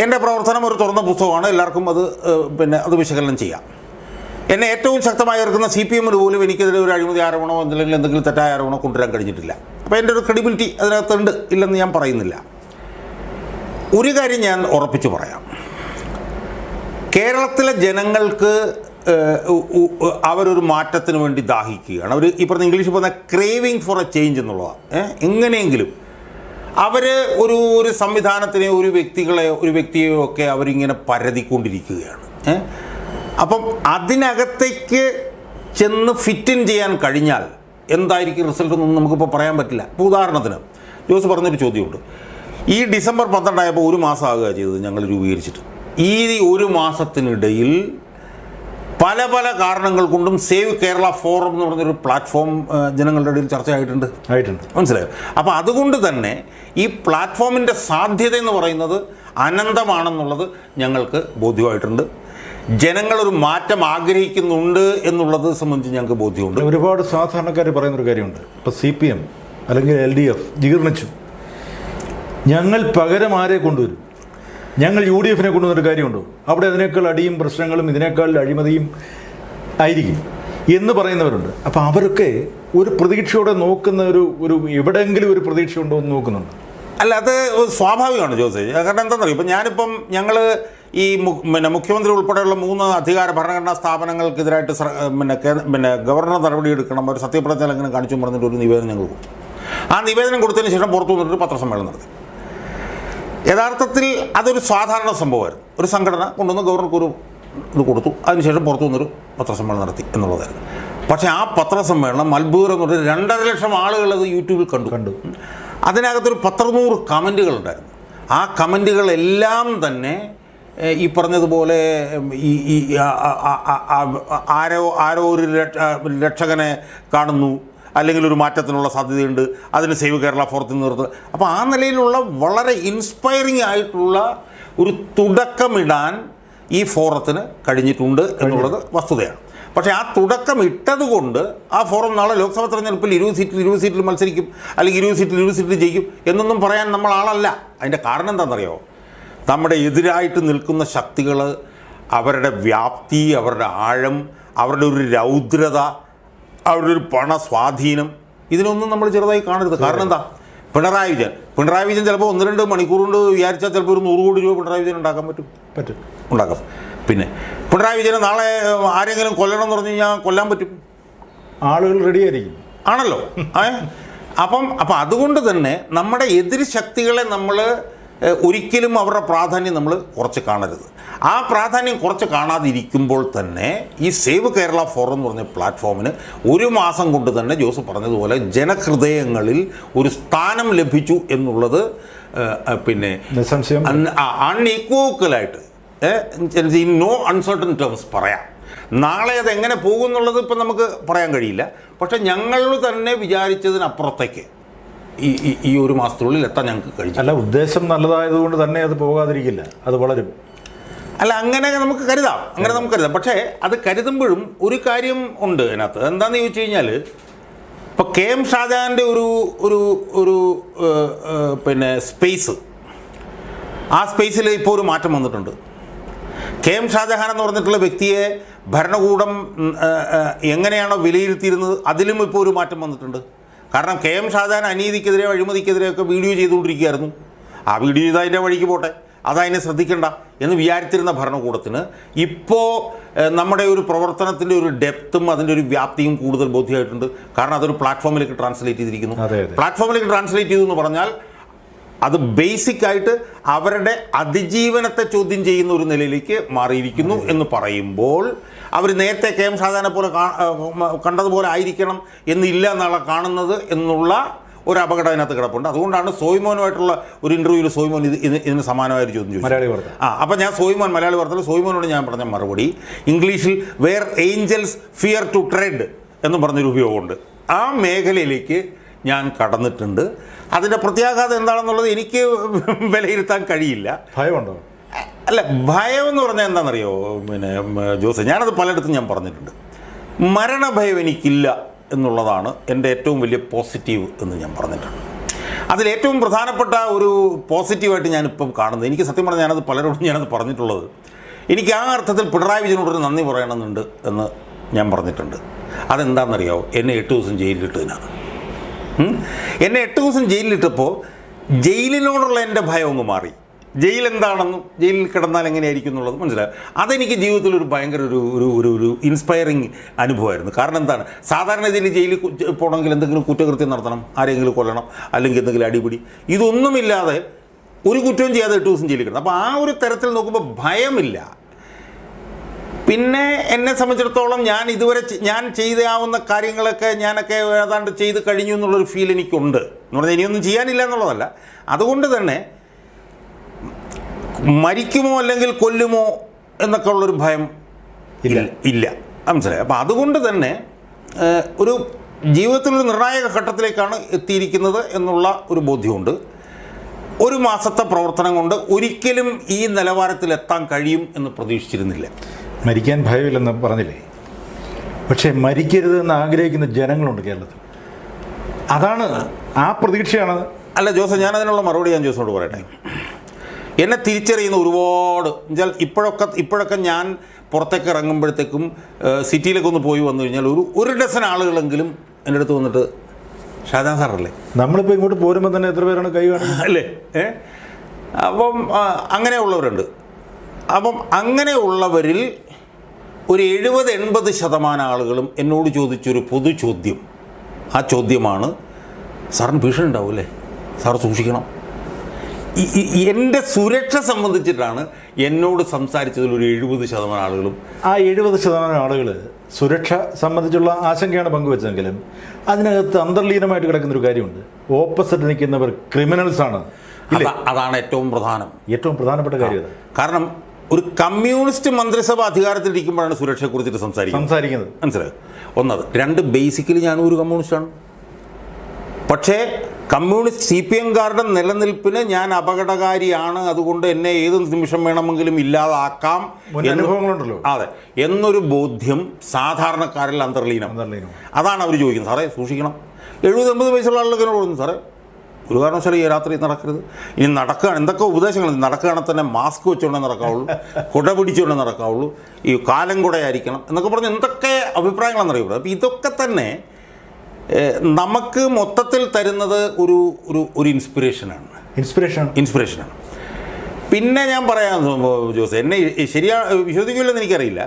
എൻ്റെ പ്രവർത്തനം ഒരു തുറന്ന പുസ്തകമാണ്, എല്ലാവർക്കും അത് വിശകലനം ചെയ്യാം. എന്നെ ഏറ്റവും ശക്തമായി എതിർക്കുന്ന CPMന് പോലും എനിക്കെതിരെ ഒരു അഴിമതി ആരോപണമോ എന്തെങ്കിലും തെറ്റായ ആരോപണമോ കൊണ്ടുവരാൻ കഴിഞ്ഞിട്ടില്ല. അപ്പോൾ എൻ്റെ ഒരു ക്രെഡിബിലിറ്റി അതിനകത്തുണ്ട്, ഇല്ലെന്ന് ഞാൻ പറയുന്നില്ല. ഒരു കാര്യം ഞാൻ ഉറപ്പിച്ചു പറയാം, കേരളത്തിലെ ജനങ്ങൾക്ക് അവരൊരു മാറ്റത്തിന് വേണ്ടി ദാഹിക്കുകയാണ്. അവർ ഈ പറഞ്ഞ ഇംഗ്ലീഷിൽ പറഞ്ഞ ക്രേവിങ് ഫോർ എ ചേഞ്ച് എന്നുള്ളതാണ്. എങ്ങനെയെങ്കിലും അവർ ഒരു സംവിധാനത്തിനെയോ ഒരു വ്യക്തിയെയോ ഒക്കെ അവരിങ്ങനെ പരതിക്കൊണ്ടിരിക്കുകയാണ്. അപ്പം അതിനകത്തേക്ക് ചെന്ന് ഫിറ്റ് ഇൻ ചെയ്യാൻ കഴിഞ്ഞാൽ എന്തായിരിക്കും റിസൾട്ട് എന്നൊന്നും നമുക്കിപ്പോൾ പറയാൻ പറ്റില്ല. ഇപ്പോൾ ഉദാഹരണത്തിന് ജോസ് പറഞ്ഞൊരു ചോദ്യമുണ്ട്. ഈ ഡിസംബർ 12 ആയപ്പോൾ 1 മാസം ആകുക ചെയ്തത് ഞങ്ങൾ രൂപീകരിച്ചിട്ട്. ഈ 1 മാസത്തിനിടയിൽ പല കാരണങ്ങൾ കൊണ്ടും സേവ് കേരള ഫോറം എന്ന് പറഞ്ഞൊരു പ്ലാറ്റ്ഫോം ജനങ്ങളുടെ ഇടയിൽ ചർച്ചയായിട്ടുണ്ട്. മനസ്സിലായോ? അപ്പോൾ അതുകൊണ്ട് തന്നെ ഈ പ്ലാറ്റ്ഫോമിൻ്റെ സാധ്യത എന്ന് പറയുന്നത് അനന്തമാണെന്നുള്ളത് ഞങ്ങൾക്ക് ബോധ്യമായിട്ടുണ്ട്. ജനങ്ങളൊരു മാറ്റം ആഗ്രഹിക്കുന്നുണ്ട് എന്നുള്ളത് സംബന്ധിച്ച് ഞങ്ങൾക്ക് ബോധ്യമുണ്ട്. ഒരുപാട് സാധാരണക്കാർ പറയുന്നൊരു കാര്യമുണ്ട്. ഇപ്പോൾ CPM അല്ലെങ്കിൽ LDF ജീർണിച്ചു, ഞങ്ങൾ പകരം ആരെ കൊണ്ടുവരും, ഞങ്ങൾ UDFനെ കൊണ്ടുവന്നൊരു കാര്യമുണ്ടോ, അവിടെ അതിനേക്കാൾ അടിയും പ്രശ്നങ്ങളും ഇതിനേക്കാൾ അഴിമതിയും ആയിരിക്കും എന്ന് പറയുന്നവരുണ്ട്. അപ്പോൾ അവരൊക്കെ ഒരു പ്രതീക്ഷയോടെ നോക്കുന്ന ഒരു എവിടെയെങ്കിലും ഒരു പ്രതീക്ഷ ഉണ്ടോ എന്ന് നോക്കുന്നുണ്ട്. അല്ല, അത് സ്വാഭാവികമാണ് ജോസ്. കാരണം എന്താണെന്നറിയോ, ഇപ്പം ഞങ്ങൾ ഈ മുഖ്യമന്ത്രി ഉൾപ്പെടെയുള്ള 3 അധികാര ഭരണഘടനാ സ്ഥാപനങ്ങൾക്കെതിരായിട്ട് ഗവർണർ നടപടിയെടുക്കണം, ഒരു സത്യപ്രതിജ്ഞ ലംഘനം കാണിച്ചു പറഞ്ഞിട്ട് ഒരു നിവേദനം ഞങ്ങൾ കൊടുത്തു. ആ നിവേദനം കൊടുത്തതിന് ശേഷം പുറത്തു വന്നിട്ടൊരു പത്രസമ്മേളനം നടത്തി. യഥാർത്ഥത്തിൽ അതൊരു സാധാരണ സംഭവമായിരുന്നു. ഒരു സംഘടന കൊണ്ടുവന്ന് ഗവർണർക്ക് ഇത് കൊടുത്തു, അതിനുശേഷം പുറത്തു വന്നൊരു പത്രസമ്മേളനം നടത്തി എന്നുള്ളതായിരുന്നു. പക്ഷേ ആ പത്രസമ്മേളനം അത്ഭുതം എന്ന് പറഞ്ഞാൽ 2.5 ലക്ഷം ആളുകൾ അത് യൂട്യൂബിൽ കണ്ടു. അതിനകത്തൊരു 100 കമൻറ്റുകളുണ്ടായിരുന്നു. ആ കമൻറ്റുകളെല്ലാം തന്നെ ഈ പറഞ്ഞതുപോലെ ഈ ആരോ ഒരു രക്ഷകനെ കാണുന്നു, അല്ലെങ്കിൽ ഒരു മാറ്റത്തിനുള്ള സാധ്യതയുണ്ട്, അതിന് സേവ് കേരള ഫോറത്തിൽ നിർത്തുക. അപ്പോൾ ആ നിലയിലുള്ള വളരെ ഇൻസ്പയറിംഗ് ആയിട്ടുള്ള ഒരു തുടക്കമിടാൻ ഈ ഫോറത്തിന് കഴിഞ്ഞിട്ടുണ്ട് എന്നുള്ളത് വസ്തുതയാണ്. പക്ഷേ ആ തുടക്കം ഇട്ടതുകൊണ്ട് ആ ഫോറം നാളെ ലോക്സഭാ തെരഞ്ഞെടുപ്പിൽ 20 സീറ്റിൽ മത്സരിക്കും, അല്ലെങ്കിൽ 20 സീറ്റിൽ ജയിക്കും എന്നൊന്നും പറയാൻ നമ്മൾ ആളല്ല. അതിൻ്റെ കാരണം എന്താണെന്നറിയോ? നമ്മുടെ എതിരായിട്ട് നിൽക്കുന്ന ശക്തികൾ, അവരുടെ വ്യാപ്തി, അവരുടെ ആഴം, അവരുടെ ഒരു രൗദ്രത, അവരുടെ ഒരു പണസ്വാധീനം, ഇതിനൊന്നും നമ്മൾ ചെറുതായി കാണരുത്. കാരണം എന്താ? പിണറായി വിജയൻ ചിലപ്പോൾ 1-2 മണിക്കൂർ കൊണ്ട് വിചാരിച്ചാൽ ചിലപ്പോൾ ഒരു 100 കോടി രൂപ പിണറായി വിജയൻ ഉണ്ടാക്കാൻ ഉണ്ടാക്കാം. പിന്നെ പിണറായി വിജയനെ നാളെ ആരെങ്കിലും കൊല്ലണം എന്ന് പറഞ്ഞു കഴിഞ്ഞാൽ കൊല്ലാൻ പറ്റും, ആളുകൾ റെഡിയായിരിക്കും, ആണല്ലോ. അപ്പം അതുകൊണ്ട് തന്നെ നമ്മുടെ എതിർ ശക്തികളെ നമ്മൾ ഒരിക്കലും അവരുടെ പ്രാധാന്യം നമ്മൾ കുറച്ച് കാണരുത്. ആ പ്രാധാന്യം കുറച്ച് കാണാതിരിക്കുമ്പോൾ തന്നെ ഈ സേവ് കേരള ഫോറം എന്ന് പറഞ്ഞ പ്ലാറ്റ്ഫോമിന് 1 മാസം കൊണ്ട് തന്നെ ജോസ് പറഞ്ഞതുപോലെ ജനഹൃദയങ്ങളിൽ ഒരു സ്ഥാനം ലഭിച്ചു എന്നുള്ളത് അൺഈക്വലായിട്ട് ഇൻ നോ അൺസർട്ടൺ ടേംസ് പറയാം. നാളെ അതെങ്ങനെ പോകുന്നുള്ളത് ഇപ്പം നമുക്ക് പറയാൻ കഴിയില്ല. പക്ഷേ ഞങ്ങൾ തന്നെ വിചാരിച്ചതിനപ്പുറത്തേക്ക് ഈ 1 മാസത്തിനുള്ളിൽ എത്താൻ ഞങ്ങൾക്ക് കഴിഞ്ഞു. അല്ല, ഉദ്ദേശം നല്ലതായതുകൊണ്ട് തന്നെ അത് പോകാതിരിക്കില്ല, അത് വളരും. അല്ല, അങ്ങനെ നമുക്ക് കരുതാം. പക്ഷേ അത് കരുതുമ്പോഴും ഒരു കാര്യം ഉണ്ട് അതിനകത്ത്. എന്താണെന്ന് ചോദിച്ചു കഴിഞ്ഞാൽ, ഇപ്പോൾ KM ഷാജഹാൻ്റെ ഒരു സ്പേസ്, ആ സ്പേസിൽ ഇപ്പോൾ ഒരു മാറ്റം വന്നിട്ടുണ്ട്. KM ഷാജഹാൻ എന്ന് പറഞ്ഞിട്ടുള്ള വ്യക്തിയെ ഭരണകൂടം എങ്ങനെയാണോ വിലയിരുത്തിയിരുന്നത് അതിലും ഇപ്പോൾ ഒരു മാറ്റം വന്നിട്ടുണ്ട്. കാരണം KM ഷാജഹാൻ അനീതിക്കെതിരെയോ അഴിമതിക്കെതിരെയൊക്കെ വീഡിയോ ചെയ്തുകൊണ്ടിരിക്കുകയായിരുന്നു. ആ വീഡിയോ ചെയ്ത് അതിൻ്റെ വഴിക്ക് പോട്ടെ. അതതിനെ ശ്രദ്ധിക്കേണ്ട എന്ന് വിചാരിച്ചിരുന്ന ഭരണകൂടത്തിന് ഇപ്പോൾ നമ്മുടെ ഒരു പ്രവർത്തനത്തിൻ്റെ ഒരു ഡെപ്തും അതിൻ്റെ ഒരു വ്യാപ്തിയും കൂടുതൽ ബോധ്യമായിട്ടുണ്ട്. കാരണം അതൊരു പ്ലാറ്റ്ഫോമിലേക്ക് ട്രാൻസ്ലേറ്റ് ചെയ്തിരിക്കുന്നു. പ്ലാറ്റ്ഫോമിലേക്ക് ട്രാൻസ്ലേറ്റ് ചെയ്തു എന്ന് പറഞ്ഞാൽ അത് ബേസിക്കായിട്ട് അവരുടെ അതിജീവനത്തെ ചോദ്യം ചെയ്യുന്ന ഒരു നിലയിലേക്ക് മാറിയിരിക്കുന്നു എന്ന് പറയുമ്പോൾ അവർ നേരത്തെ കെ എം ഷാജാനെ പോലെ കണ്ടതുപോലെ ആയിരിക്കണം എന്നില്ല എന്നാണ് കാണുന്നത് എന്നുള്ള ഒരു അപകടം അതിനകത്ത് കിടപ്പുണ്ട്. അതുകൊണ്ടാണ് സോയ്മോനുമായിട്ടുള്ള ഒരു ഇൻ്റർവ്യൂവിൽ സോയ്മോൻ ഇതിന് സമാനമായ ഒരു ചോദ്യം ചോദിച്ചു. അപ്പോൾ ഞാൻ മലയാളി വാർത്തയിൽ സോയ്മോനോട് ഞാൻ പറഞ്ഞ മറുപടി ഇംഗ്ലീഷിൽ where angels fear to tread എന്ന് പറഞ്ഞൊരു ഉപയോഗമുണ്ട്. ആ മേഖലയിലേക്ക് ഞാൻ കടന്നിട്ടുണ്ട്. അതിൻ്റെ പ്രത്യാഘാതം എന്താണെന്നുള്ളത് എനിക്ക് വിലയിരുത്താൻ കഴിയില്ല. ഭയമുണ്ടോ? അല്ല, ഭയം എന്ന് പറഞ്ഞാൽ എന്താണെന്നറിയോ ജോസ്, ഞാനത് പലയിടത്തും ഞാൻ പറഞ്ഞിട്ടുണ്ട്. മരണഭയം എനിക്കില്ല എന്നുള്ളതാണ് എൻ്റെ ഏറ്റവും വലിയ പോസിറ്റീവ് എന്ന് ഞാൻ പറഞ്ഞിട്ടുണ്ട്. അതിലേറ്റവും പ്രധാനപ്പെട്ട ഒരു പോസിറ്റീവായിട്ട് ഞാനിപ്പം കാണുന്നത്, എനിക്ക് സത്യം പറഞ്ഞാൽ ഞാനത് പലരോടും ഞാനത് പറഞ്ഞിട്ടുള്ളത്, എനിക്ക് ആ അർത്ഥത്തിൽ പിണറായി വിജയനോടൊരു നന്ദി പറയണമെന്നുണ്ട് എന്ന് ഞാൻ പറഞ്ഞിട്ടുണ്ട്. അതെന്താണെന്നറിയാമോ? എന്നെ 8 ദിവസം ജയിലിലിട്ടതിനാണ്. എന്നെ 8 ദിവസം ജയിലിലിട്ടപ്പോൾ ജയിലിനോടുള്ള എൻ്റെ ഭയം അങ്ങ് മാറി. ജയിലെന്താണെന്നും ജയിലിൽ കിടന്നാൽ എങ്ങനെയായിരിക്കും എന്നുള്ളത് മനസ്സിലായി. അതെനിക്ക് ജീവിതത്തിൽ ഒരു ഭയങ്കര ഒരു ഇൻസ്പയറിങ് അനുഭവമായിരുന്നു. കാരണം എന്താണ്, സാധാരണ ഇതിൽ ജയിലിൽ പോകണമെങ്കിൽ എന്തെങ്കിലും കുറ്റകൃത്യം നടത്തണം, ആരെങ്കിലും കൊല്ലണം, അല്ലെങ്കിൽ എന്തെങ്കിലും അടിപിടി, ഇതൊന്നുമില്ലാതെ ഒരു കുറ്റവും ചെയ്യാതെ 8 ദിവസം ജയിലിൽ കിടന്നു. അപ്പോൾ ആ ഒരു തരത്തിൽ നോക്കുമ്പോൾ ഭയമില്ല. പിന്നെ എന്നെ സംബന്ധിച്ചിടത്തോളം ഞാൻ ചെയ്താവുന്ന കാര്യങ്ങളൊക്കെ ഞാനൊക്കെ ഏതാണ്ട് ചെയ്ത് കഴിഞ്ഞു എന്നുള്ളൊരു ഫീൽ എനിക്കുണ്ട്. എന്ന് പറഞ്ഞാൽ ഇനിയൊന്നും ചെയ്യാനില്ല എന്നുള്ളതല്ല. അതുകൊണ്ട് തന്നെ മരിക്കുമോ അല്ലെങ്കിൽ കൊല്ലുമോ എന്നൊക്കെ ഉള്ളൊരു ഭയം ഇല്ല. മനസ്സിലായി. അപ്പോൾ അതുകൊണ്ട് തന്നെ ഒരു ജീവിതത്തിലൊരു നിർണായക ഘട്ടത്തിലേക്കാണ് എത്തിയിരിക്കുന്നത് എന്നുള്ള ഒരു ബോധ്യമുണ്ട്. 1 മാസത്തെ പ്രവർത്തനം കൊണ്ട് ഒരിക്കലും ഈ നിലവാരത്തിലെത്താൻ കഴിയും എന്ന് പ്രതീക്ഷിച്ചിരുന്നില്ല. മരിക്കാൻ ഭയമില്ലെന്ന് പറഞ്ഞില്ലേ? പക്ഷേ മരിക്കരുതെന്ന് ആഗ്രഹിക്കുന്ന ജനങ്ങളുണ്ട് കേരളത്തിൽ. അതാണ്, ആ പ്രതീക്ഷയാണ്. അല്ല ജോസ്, ഞാനതിനുള്ള മറുപടി ഞാൻ ജോസിനോട് പറയട്ടെ. എന്നെ തിരിച്ചറിയുന്ന ഒരുപാട് എന്നുവെച്ചാൽ ഇപ്പോഴൊക്കെ ഞാൻ പുറത്തേക്ക് ഇറങ്ങുമ്പോഴത്തേക്കും സിറ്റിയിലേക്ക് ഒന്ന് പോയി വന്നു കഴിഞ്ഞാൽ ഒരു ഡസൻ ആളുകളെങ്കിലും എൻ്റെ അടുത്ത് വന്നിട്ട് ഷാജാൻ സാറല്ലേ, നമ്മളിപ്പോൾ ഇങ്ങോട്ട് പോരുമ്പോൾ തന്നെ എത്ര പേരാണ് കൈ കാണുന്നത് അല്ലേ? അപ്പം അങ്ങനെയുള്ളവരുണ്ട്. അപ്പം അങ്ങനെയുള്ളവരിൽ ഒരു 70-80% ആളുകളും എന്നോട് ചോദിച്ചൊരു പൊതു ചോദ്യം, ആ ചോദ്യമാണ്, സാറിന് ഭീഷണി ഉണ്ടാവും അല്ലേ, സാർ സൂക്ഷിക്കണം. എൻ്റെ സുരക്ഷ സംബന്ധിച്ചിട്ടാണ് എന്നോട് സംസാരിച്ചതിൽ ഒരു 70% ആളുകളും. ആ 70% ആളുകൾ സുരക്ഷ സംബന്ധിച്ചുള്ള ആശങ്കയാണ് പങ്കുവെച്ചെങ്കിലും അതിനകത്ത് അന്തർലീനമായിട്ട് കിടക്കുന്നൊരു കാര്യമുണ്ട്. ഓപ്പോസിറ്റ് നിൽക്കുന്നവർ ക്രിമിനൽസാണ്. അതാണ് ഏറ്റവും പ്രധാനപ്പെട്ട കാര്യം. കാരണം ഒരു കമ്മ്യൂണിസ്റ്റ് മന്ത്രിസഭ അധികാരത്തിലിരിക്കുമ്പോഴാണ് സുരക്ഷയെക്കുറിച്ചിട്ട് സംസാരിക്കുന്നത്. മനസ്സിലായോ? ഒന്നത്. 2, ബേസിക്കലി ഞാനും ഒരു കമ്മ്യൂണിസ്റ്റാണ്. പക്ഷേ കമ്മ്യൂണിസ്റ്റ് CPM-കാരുടെ നിലനിൽപ്പിന് ഞാൻ അപകടകാരിയാണ്, അതുകൊണ്ട് എന്നെ ഏത് നിമിഷം വേണമെങ്കിലും ഇല്ലാതാക്കാം അനുഭവങ്ങളുണ്ടല്ലോ. അതെ, എന്നൊരു ബോധ്യം സാധാരണക്കാരിൽ അന്തർലീനം. അതാണ് അവർ ചോദിക്കുന്നത്. സാറേ സൂക്ഷിക്കണം. 70-80 വയസ്സുള്ള ആളുകളൊക്കെ പറഞ്ഞു, സാറേ ഒരു കാരണവശാലും ഈ രാത്രി നടക്കരുത്. ഇനി നടക്കുകയാണ്, എന്തൊക്കെ ഉപദേശങ്ങൾ, നടക്കുകയാണെങ്കിൽ തന്നെ മാസ്ക് വെച്ചുകൊണ്ടേ നടക്കാവുള്ളൂ, കുട പിടിച്ചുകൊണ്ടേ നടക്കാവുള്ളൂ, ഈ കാലം കൂടെയായിരിക്കണം എന്നൊക്കെ പറഞ്ഞ് എന്തൊക്കെ അഭിപ്രായങ്ങളെന്നറിയപ്പെടും. അപ്പോൾ ഇതൊക്കെ തന്നെ നമുക്ക് മൊത്തത്തിൽ തരുന്നത് ഒരു ഇൻസ്പിറേഷനാണ്. പിന്നെ ഞാൻ പറയാൻ ജോസ്, എന്നെ വിശ്വസിക്കില്ലെന്ന് എനിക്കറിയില്ല.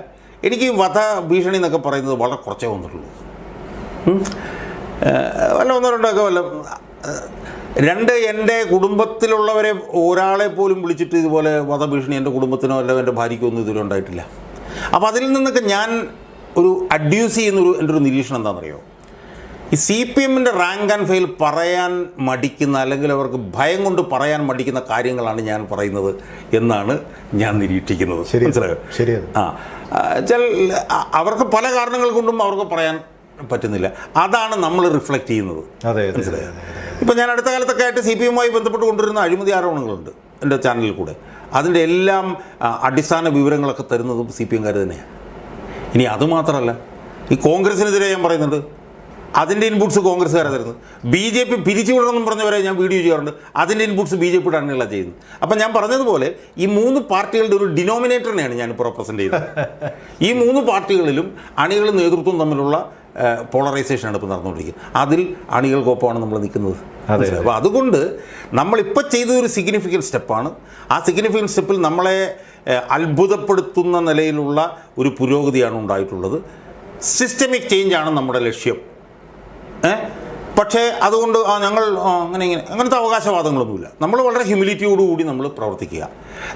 എനിക്ക് വധ ഭീഷണി എന്നൊക്കെ പറയുന്നത് വളരെ കുറച്ചേ വന്നിട്ടുള്ളൂ. വല്ല 1-2 വല്ല 2 എൻ്റെ കുടുംബത്തിലുള്ളവരെ ഒരാളെ പോലും വിളിച്ചിട്ട് ഇതുപോലെ വധഭീഷണി എൻ്റെ കുടുംബത്തിനോ അല്ല എൻ്റെ ഭാര്യയ്ക്കോ ഒന്നും ഇതുവരെ ഉണ്ടായിട്ടില്ല. അപ്പോൾ അതിൽ നിന്നൊക്കെ ഞാൻ ഒരു അഡ്യൂസ് ചെയ്യുന്നൊരു എൻ്റെ ഒരു നിരീക്ഷണം എന്താണെന്നറിയോ? ഈ CPM-ൻ്റെ റാങ്ക് ആൻഡ് ഫയൽ പറയാൻ മടിക്കുന്ന, അല്ലെങ്കിൽ അവർക്ക് ഭയം കൊണ്ട് പറയാൻ മടിക്കുന്ന കാര്യങ്ങളാണ് ഞാൻ പറയുന്നത് എന്നാണ് ഞാൻ നിരീക്ഷിക്കുന്നത്. ശരിയാണ്. അവർക്ക് പല കാരണങ്ങൾ കൊണ്ടും അവർക്ക് പറയാൻ പറ്റുന്നില്ല. അതാണ് നമ്മൾ റിഫ്ലക്റ്റ് ചെയ്യുന്നത്. മനസ്സിലായോ? ഇപ്പം ഞാൻ അടുത്ത കാലത്തൊക്കെ ആയിട്ട് CPM-മായി ബന്ധപ്പെട്ട് കൊണ്ടുവരുന്ന അഴിമതി ആരോപണങ്ങളുണ്ട് എൻ്റെ ചാനലിൽ കൂടെ. അതിൻ്റെ എല്ലാം അടിസ്ഥാന വിവരങ്ങളൊക്കെ തരുന്നതും CPM-കാർ തന്നെയാണ്. ഇനി അതുമാത്രമല്ല, ഈ കോൺഗ്രസിനെതിരെ ഞാൻ പറയുന്നുണ്ട്, അതിൻ്റെ ഇൻപുട്സ് കോൺഗ്രസ്സുകാരാണ് തരുന്നത്. BJP പിരിച്ചുവിടണമെന്ന് പറഞ്ഞവരെ ഞാൻ വീഡിയോ ചെയ്യാറുണ്ട്, അതിൻ്റെ ഇൻപുട്സ് BJPയുടെ അണികളാണ് ചെയ്യുന്നത്. അപ്പം ഞാൻ പറഞ്ഞതുപോലെ ഈ 3 പാർട്ടികളുടെ ഒരു ഡിനോമിനേറ്ററിനെയാണ് ഞാനിപ്പോൾ റെപ്രസെൻ്റ് ചെയ്യുന്നത്. ഈ 3 പാർട്ടികളിലും അണികളും നേതൃത്വവും തമ്മിലുള്ള പോളറൈസേഷനാണ് ഇപ്പോൾ നടന്നുകൊണ്ടിരിക്കുന്നത്. അതിൽ അണികൾക്കൊപ്പമാണ് നമ്മൾ നിൽക്കുന്നത്. അപ്പോൾ അതുകൊണ്ട് നമ്മളിപ്പോൾ ചെയ്തൊരു സിഗ്നിഫിക്കൻറ്റ് സ്റ്റെപ്പാണ്. ആ സിഗ്നിഫിക്കൻറ്റ് സ്റ്റെപ്പിൽ നമ്മളെ അത്ഭുതപ്പെടുത്തുന്ന നിലയിലുള്ള ഒരു പുരോഗതിയാണ് ഉണ്ടായിട്ടുള്ളത്. സിസ്റ്റമിക് ചേഞ്ചാണ് നമ്മുടെ ലക്ഷ്യം. പക്ഷേ അതുകൊണ്ട് ഞങ്ങൾ അങ്ങനത്തെ അവകാശവാദങ്ങളൊന്നുമില്ല. നമ്മൾ വളരെ ഹ്യൂമിലിറ്റിയോടുകൂടി നമ്മൾ പ്രവർത്തിക്കുക.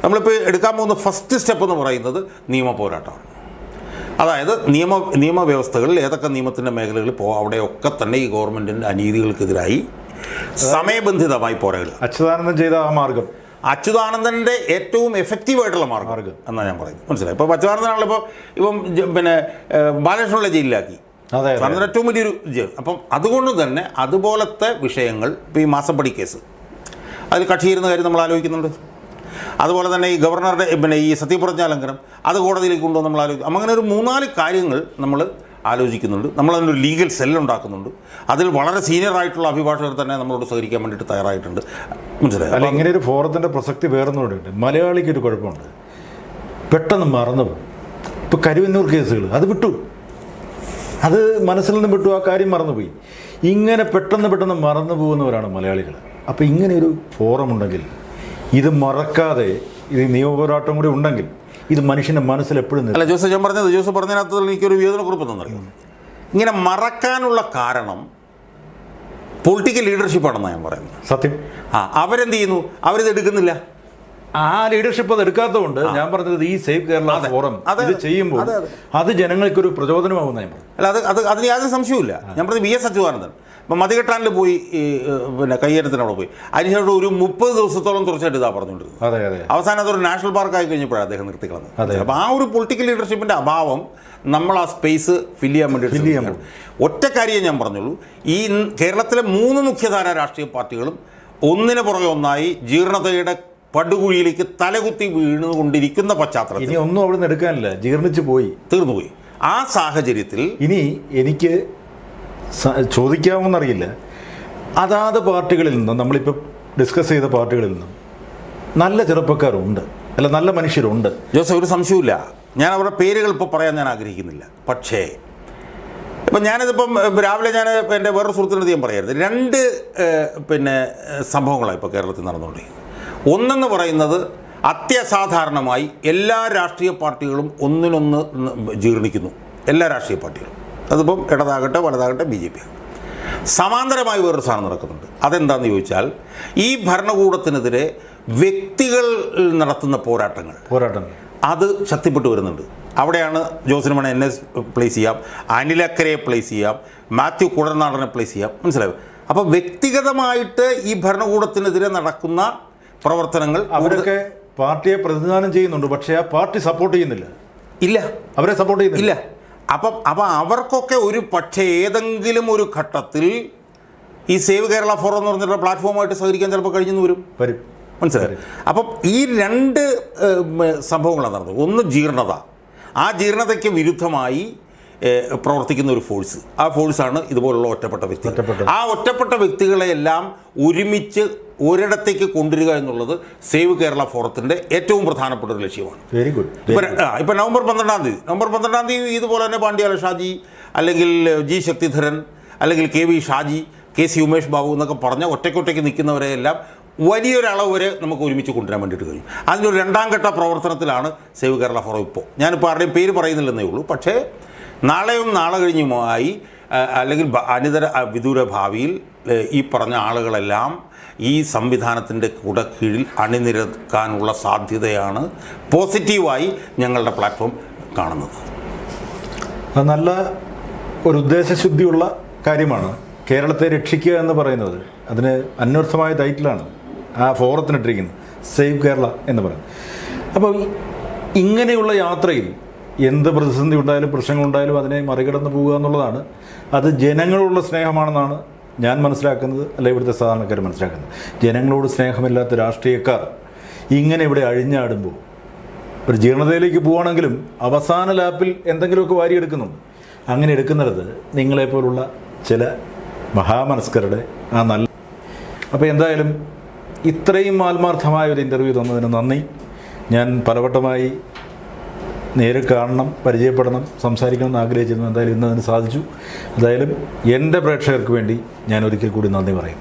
നമ്മളിപ്പോൾ എടുക്കാൻ പോകുന്ന ഫസ്റ്റ് സ്റ്റെപ്പ് എന്ന് പറയുന്നത് നിയമ പോരാട്ടമാണ്. അതായത് നിയമവ്യവസ്ഥകളിൽ ഏതൊക്കെ നിയമത്തിൻ്റെ മേഖലകളിൽ അവിടെയൊക്കെ തന്നെ ഈ ഗവൺമെൻറ്റിൻ്റെ അനീതികൾക്കെതിരായി സമയബന്ധിതമായി പോരാടുക. അച്യുതാനന്ദൻ ചെയ്ത ആ മാർഗം, അച്യുതാനന്ദൻ്റെ ഏറ്റവും എഫക്റ്റീവായിട്ടുള്ള മാർഗം എന്നാണ് ഞാൻ പറയുന്നത്. മനസ്സിലായി? ഇപ്പോൾ അച്യുതാനന്ദനാണല്ലോ ഇപ്പം പിന്നെ ബാലകൃഷ്ണനെ ജയിലിലാക്കി. അച്യുതാനന്ദൻ ഏറ്റവും വലിയൊരു ജയിൽ. അപ്പം അതുകൊണ്ട് തന്നെ അതുപോലത്തെ വിഷയങ്ങൾ, ഇപ്പോൾ ഈ മാസപ്പടി കേസ്, അതിൽ കക്ഷിയിരുന്ന കാര്യം നമ്മൾ ആലോചിക്കുന്നുണ്ട്. അതുപോലെ തന്നെ ഈ ഗവർണറുടെ ഈ സത്യപ്രതിജ്ഞാ ലംഘനം, അത് കോടതിയിലേക്ക് കൊണ്ടുവന്ന് നമ്മൾ ആലോചിക്കും. അങ്ങനെ ഒരു 3-4 കാര്യങ്ങൾ നമ്മൾ ആലോചിക്കുന്നുണ്ട്. നമ്മളതിനൊരു ലീഗൽ സെല്ലുണ്ടാക്കുന്നുണ്ട്. അതിൽ വളരെ സീനിയറായിട്ടുള്ള അഭിഭാഷകർ തന്നെ നമ്മളോട് സഹകരിക്കാൻ വേണ്ടിയിട്ട് തയ്യാറായിട്ടുണ്ട്. മനസ്സിലായി? അല്ല, ഇങ്ങനെ ഒരു ഫോറത്തിൻ്റെ പ്രസക്തി വേറൊന്നുകൂടെയുണ്ട്. മലയാളിക്കൊരു കുഴപ്പമുണ്ട്, പെട്ടെന്ന് മറന്നു പോകും. ഇപ്പോൾ കരുവന്നൂർ കേസുകൾ അത് വിട്ടു, അത് മനസ്സിൽ നിന്ന് വിട്ടു, ആ കാര്യം മറന്നുപോയി. ഇങ്ങനെ പെട്ടെന്ന് മറന്നു പോകുന്നവരാണ് മലയാളികൾ. അപ്പോൾ ഇങ്ങനെയൊരു ഫോറം ഉണ്ടെങ്കിൽ, ഇത് മറക്കാതെ ഇത് നിയമപോരാട്ടം കൂടി ഉണ്ടെങ്കിൽ ഇത് മനുഷ്യൻ്റെ മനസ്സിൽ എപ്പോഴും. അല്ല ജോസ്, ഞാൻ പറഞ്ഞത്, ജോസ് പറഞ്ഞതിനകത്ത് എനിക്കൊരു വേദനക്കുറിപ്പ് തന്നറിയാം. ഇങ്ങനെ മറക്കാനുള്ള കാരണം പൊളിറ്റിക്കൽ ലീഡർഷിപ്പാണെന്നാണ് ഞാൻ പറയുന്നത്. സത്യം. അവരെന്ത് ചെയ്യുന്നു? അവരിത് എടുക്കുന്നില്ല. ആ ലീഡർഷിപ്പ് അത് എടുക്കാത്തതുകൊണ്ട് ഞാൻ പറഞ്ഞത് ഈ സേവ് കേരള ഫോറം ഇത് ചെയ്യുമ്പോൾ അത് ജനങ്ങൾക്കൊരു പ്രചോദനമാകുന്ന ഞാൻ പറഞ്ഞു. അല്ല, അതിന് യാതൊരു സംശയവുമില്ല. ഞാൻ പറഞ്ഞത് VS അച്യുതാനന്ദൻ ഇപ്പം മതികെട്ടാനിൽ പോയി പിന്നെ കയ്യേറ്റത്തിനവിടെ പോയി. അതിനുശേഷം ഒരു 30 ദിവസത്തോളം തുടർച്ചയായിട്ട് ഇതാ പറഞ്ഞുകൊണ്ടിരുന്നത്. അതെ. അവസാനം അതൊരു നാഷണൽ പാർക്കായി കഴിഞ്ഞപ്പോഴാണ് അദ്ദേഹം നിർത്തിക്കളഞ്ഞത്. അപ്പോൾ ആ ഒരു പൊളിറ്റിക്കൽ ലീഡർഷിപ്പിൻ്റെ അഭാവം നമ്മൾ ആ സ്പേസ് ഫില്ല് ചെയ്യാൻ വേണ്ടി ഒറ്റ കാര്യം ഞാൻ പറഞ്ഞുള്ളൂ. ഈ കേരളത്തിലെ 3 മുഖ്യധാര രാഷ്ട്രീയ പാർട്ടികളും ഒന്നിന് പുറകെ ഒന്നായി ജീർണതയുടെ പടുകുഴിയിലേക്ക് തലകുത്തി വീണുകൊണ്ടിരിക്കുന്ന പശ്ചാത്തലത്തിൽ ഇനി ഒന്നും അവിടെ നിന്ന് എടുക്കാനില്ല, ജീർണിച്ചു പോയി, തീർന്നുപോയി. ആ സാഹചര്യത്തിൽ ഇനി എനിക്ക് ചോദിക്കാമെന്നറിയില്ല, അതാത് പാർട്ടികളിൽ നിന്നും, നമ്മളിപ്പോൾ ഡിസ്കസ് ചെയ്ത പാർട്ടികളിൽ നിന്നും നല്ല ചെറുപ്പക്കാരുണ്ട്, അല്ല നല്ല മനുഷ്യരുണ്ട്. ജോസഫ്, ഒരു സംശയമില്ല. ഞാൻ അവരുടെ പേരുകൾ ഇപ്പോൾ പറയാൻ ഞാൻ ആഗ്രഹിക്കുന്നില്ല. പക്ഷേ ഇപ്പം ഞാനിതിപ്പം രാവിലെ ഞാൻ എൻ്റെ വേറൊരു സുഹൃത്തിനടുത്ത് ഞാൻ പറയരുത്, 2 പിന്നെ സംഭവങ്ങളാണ് ഇപ്പോൾ കേരളത്തിൽ നടന്നുകൊണ്ടിരിക്കുന്നത്. ഒന്നെന്ന് പറയുന്നത് അത്യസാധാരണമായി എല്ലാ രാഷ്ട്രീയ പാർട്ടികളും ഒന്നിനൊന്ന് ജീർണിക്കുന്നു. എല്ലാ രാഷ്ട്രീയ പാർട്ടികളും, അതിപ്പം ഇടതാകട്ടെ വലതാകട്ടെ BJP. സമാന്തരമായി വേറൊരു സാധനം നടക്കുന്നുണ്ട്. അതെന്താണെന്ന് ചോദിച്ചാൽ, ഈ ഭരണകൂടത്തിനെതിരെ വ്യക്തികൾ നടത്തുന്ന പോരാട്ടങ്ങൾ അത് ശക്തിപ്പെട്ടു വരുന്നുണ്ട്. അവിടെയാണ് ജോസിന് വേണേൽ എന്നെ പ്ലേസ് ചെയ്യാം, അനിലക്കരയെ പ്ലേസ് ചെയ്യാം, മാത്യു കുഴൽനാടനെ പ്ലേസ് ചെയ്യാം. മനസ്സിലാവും? അപ്പോൾ വ്യക്തിഗതമായിട്ട് ഈ ഭരണകൂടത്തിനെതിരെ നടക്കുന്ന പ്രവർത്തനങ്ങൾ അവരൊക്കെ പാർട്ടിയെ പ്രതിനിധാനം ചെയ്യുന്നുണ്ട്, പക്ഷേ ആ പാർട്ടി സപ്പോർട്ട് ചെയ്യുന്നില്ല. ഇല്ല, അവരെ സപ്പോർട്ട് ചെയ്യുന്നില്ല. അപ്പം അവർക്കൊക്കെ ഒരു പക്ഷേ ഏതെങ്കിലും ഒരു ഘട്ടത്തിൽ ഈ സേവ് കേരള ഫോറം എന്ന് പറഞ്ഞിട്ടുള്ള പ്ലാറ്റ്ഫോമായിട്ട് സഹകരിക്കാൻ ചിലപ്പോൾ കഴിഞ്ഞെന്ന് വരും. മനസ്സിലായി? അപ്പം ഈ 2 സംഭവങ്ങളാണ് നടന്നത്. ഒന്ന് ജീർണത, ആ ജീർണതയ്ക്ക് വിരുദ്ധമായി പ്രവർത്തിക്കുന്ന ഒരു ഫോഴ്സ്. ആ ഫോഴ്സാണ് ഇതുപോലുള്ള ഒറ്റപ്പെട്ട വ്യക്തികൾ. ആ ഒറ്റപ്പെട്ട വ്യക്തികളെയെല്ലാം ഒരുമിച്ച് ഒരിടത്തേക്ക് കൊണ്ടുവരിക എന്നുള്ളത് സേവ് കേരള ഫോറത്തിൻ്റെ ഏറ്റവും പ്രധാനപ്പെട്ട ഒരു ലക്ഷ്യമാണ്. Very good. ഇപ്പം നവംബർ 12 തീയതി ഇതുപോലെ തന്നെ പാണ്ഡ്യാല ഷാജി, അല്ലെങ്കിൽ G ശക്തിധരൻ, അല്ലെങ്കിൽ KV ഷാജി, KC ഉമേഷ് ബാബു എന്നൊക്കെ പറഞ്ഞ ഒറ്റയ്ക്കൊറ്റയ്ക്ക് നിൽക്കുന്നവരെയെല്ലാം വലിയൊരളവ് വരെ നമുക്ക് ഒരുമിച്ച് കൊണ്ടുവരാൻ വേണ്ടിയിട്ട് കഴിയും. അതിനൊരു 2ാം ഘട്ട പ്രവർത്തനത്തിലാണ് സേവ് കേരള ഫോറം ഇപ്പോൾ. ഞാനിപ്പോൾ ആരുടെയും പേര് പറയുന്നില്ലെന്നേ ഉള്ളൂ. പക്ഷേ നാളെയും നാളെ കഴിഞ്ഞുമായി അല്ലെങ്കിൽ അനിതര വിദൂര ഭാവിയിൽ ഈ പറഞ്ഞ ആളുകളെല്ലാം ഈ സംവിധാനത്തിൻ്റെ കീഴിൽ അണിനിരക്കാനുള്ള സാധ്യതയാണ് പോസിറ്റീവായി ഞങ്ങളുടെ പ്ലാറ്റ്ഫോം കാണുന്നത്. അത് നല്ല ഒരു ഉദ്ദേശശുദ്ധിയുള്ള കാര്യമാണ്. കേരളത്തെ രക്ഷിക്കുക എന്ന് പറയുന്നത് അതിന് അന്വർത്ഥമായ ടൈറ്റിലാണ് ആ ഫോറത്തിനിട്ടിരിക്കുന്നത്, സേവ് കേരള എന്ന് പറയുന്നത്. അപ്പോൾ ഇങ്ങനെയുള്ള യാത്രയിൽ എന്ത് പ്രതിസന്ധി ഉണ്ടായാലും പ്രശ്നങ്ങളുണ്ടായാലും അതിനെ മറികടന്ന് പോവുക എന്നുള്ളതാണ്. അത് ജനങ്ങളോടുള്ള സ്നേഹമാണെന്നാണ് ഞാൻ മനസ്സിലാക്കുന്നത്, അല്ല ഇവിടുത്തെ സാധാരണക്കാർ മനസ്സിലാക്കുന്നത്. ജനങ്ങളോട് സ്നേഹമില്ലാത്ത രാഷ്ട്രീയക്കാർ ഇങ്ങനെ ഇവിടെ അഴിഞ്ഞാടുമ്പോൾ ഒരു ജീർണതയിലേക്ക് പോവുകയാണെങ്കിലും അവസാന ലാപ്പിൽ എന്തെങ്കിലുമൊക്കെ വാരിയെടുക്കുന്നുണ്ട്. അങ്ങനെ എടുക്കുന്നിടത്ത് നിങ്ങളെപ്പോലുള്ള ചില മഹാമനസ്കരുടെ ആ നല്ല. അപ്പോൾ എന്തായാലും ഇത്രയും ആത്മാർത്ഥമായ ഒരു ഇൻ്റർവ്യൂ തന്നതിന് നന്ദി. ഞാൻ പലവട്ടമായി നേരിൽ കാണണം, പരിചയപ്പെടണം, സംസാരിക്കണം എന്ന് ആഗ്രഹിച്ചിരുന്നു. എന്തായാലും ഇന്ന് അതിന് സാധിച്ചു. എന്തായാലും എൻ്റെ പ്രേക്ഷകർക്ക് വേണ്ടി ഞാൻ ഒരിക്കൽ കൂടി നന്ദി പറയും.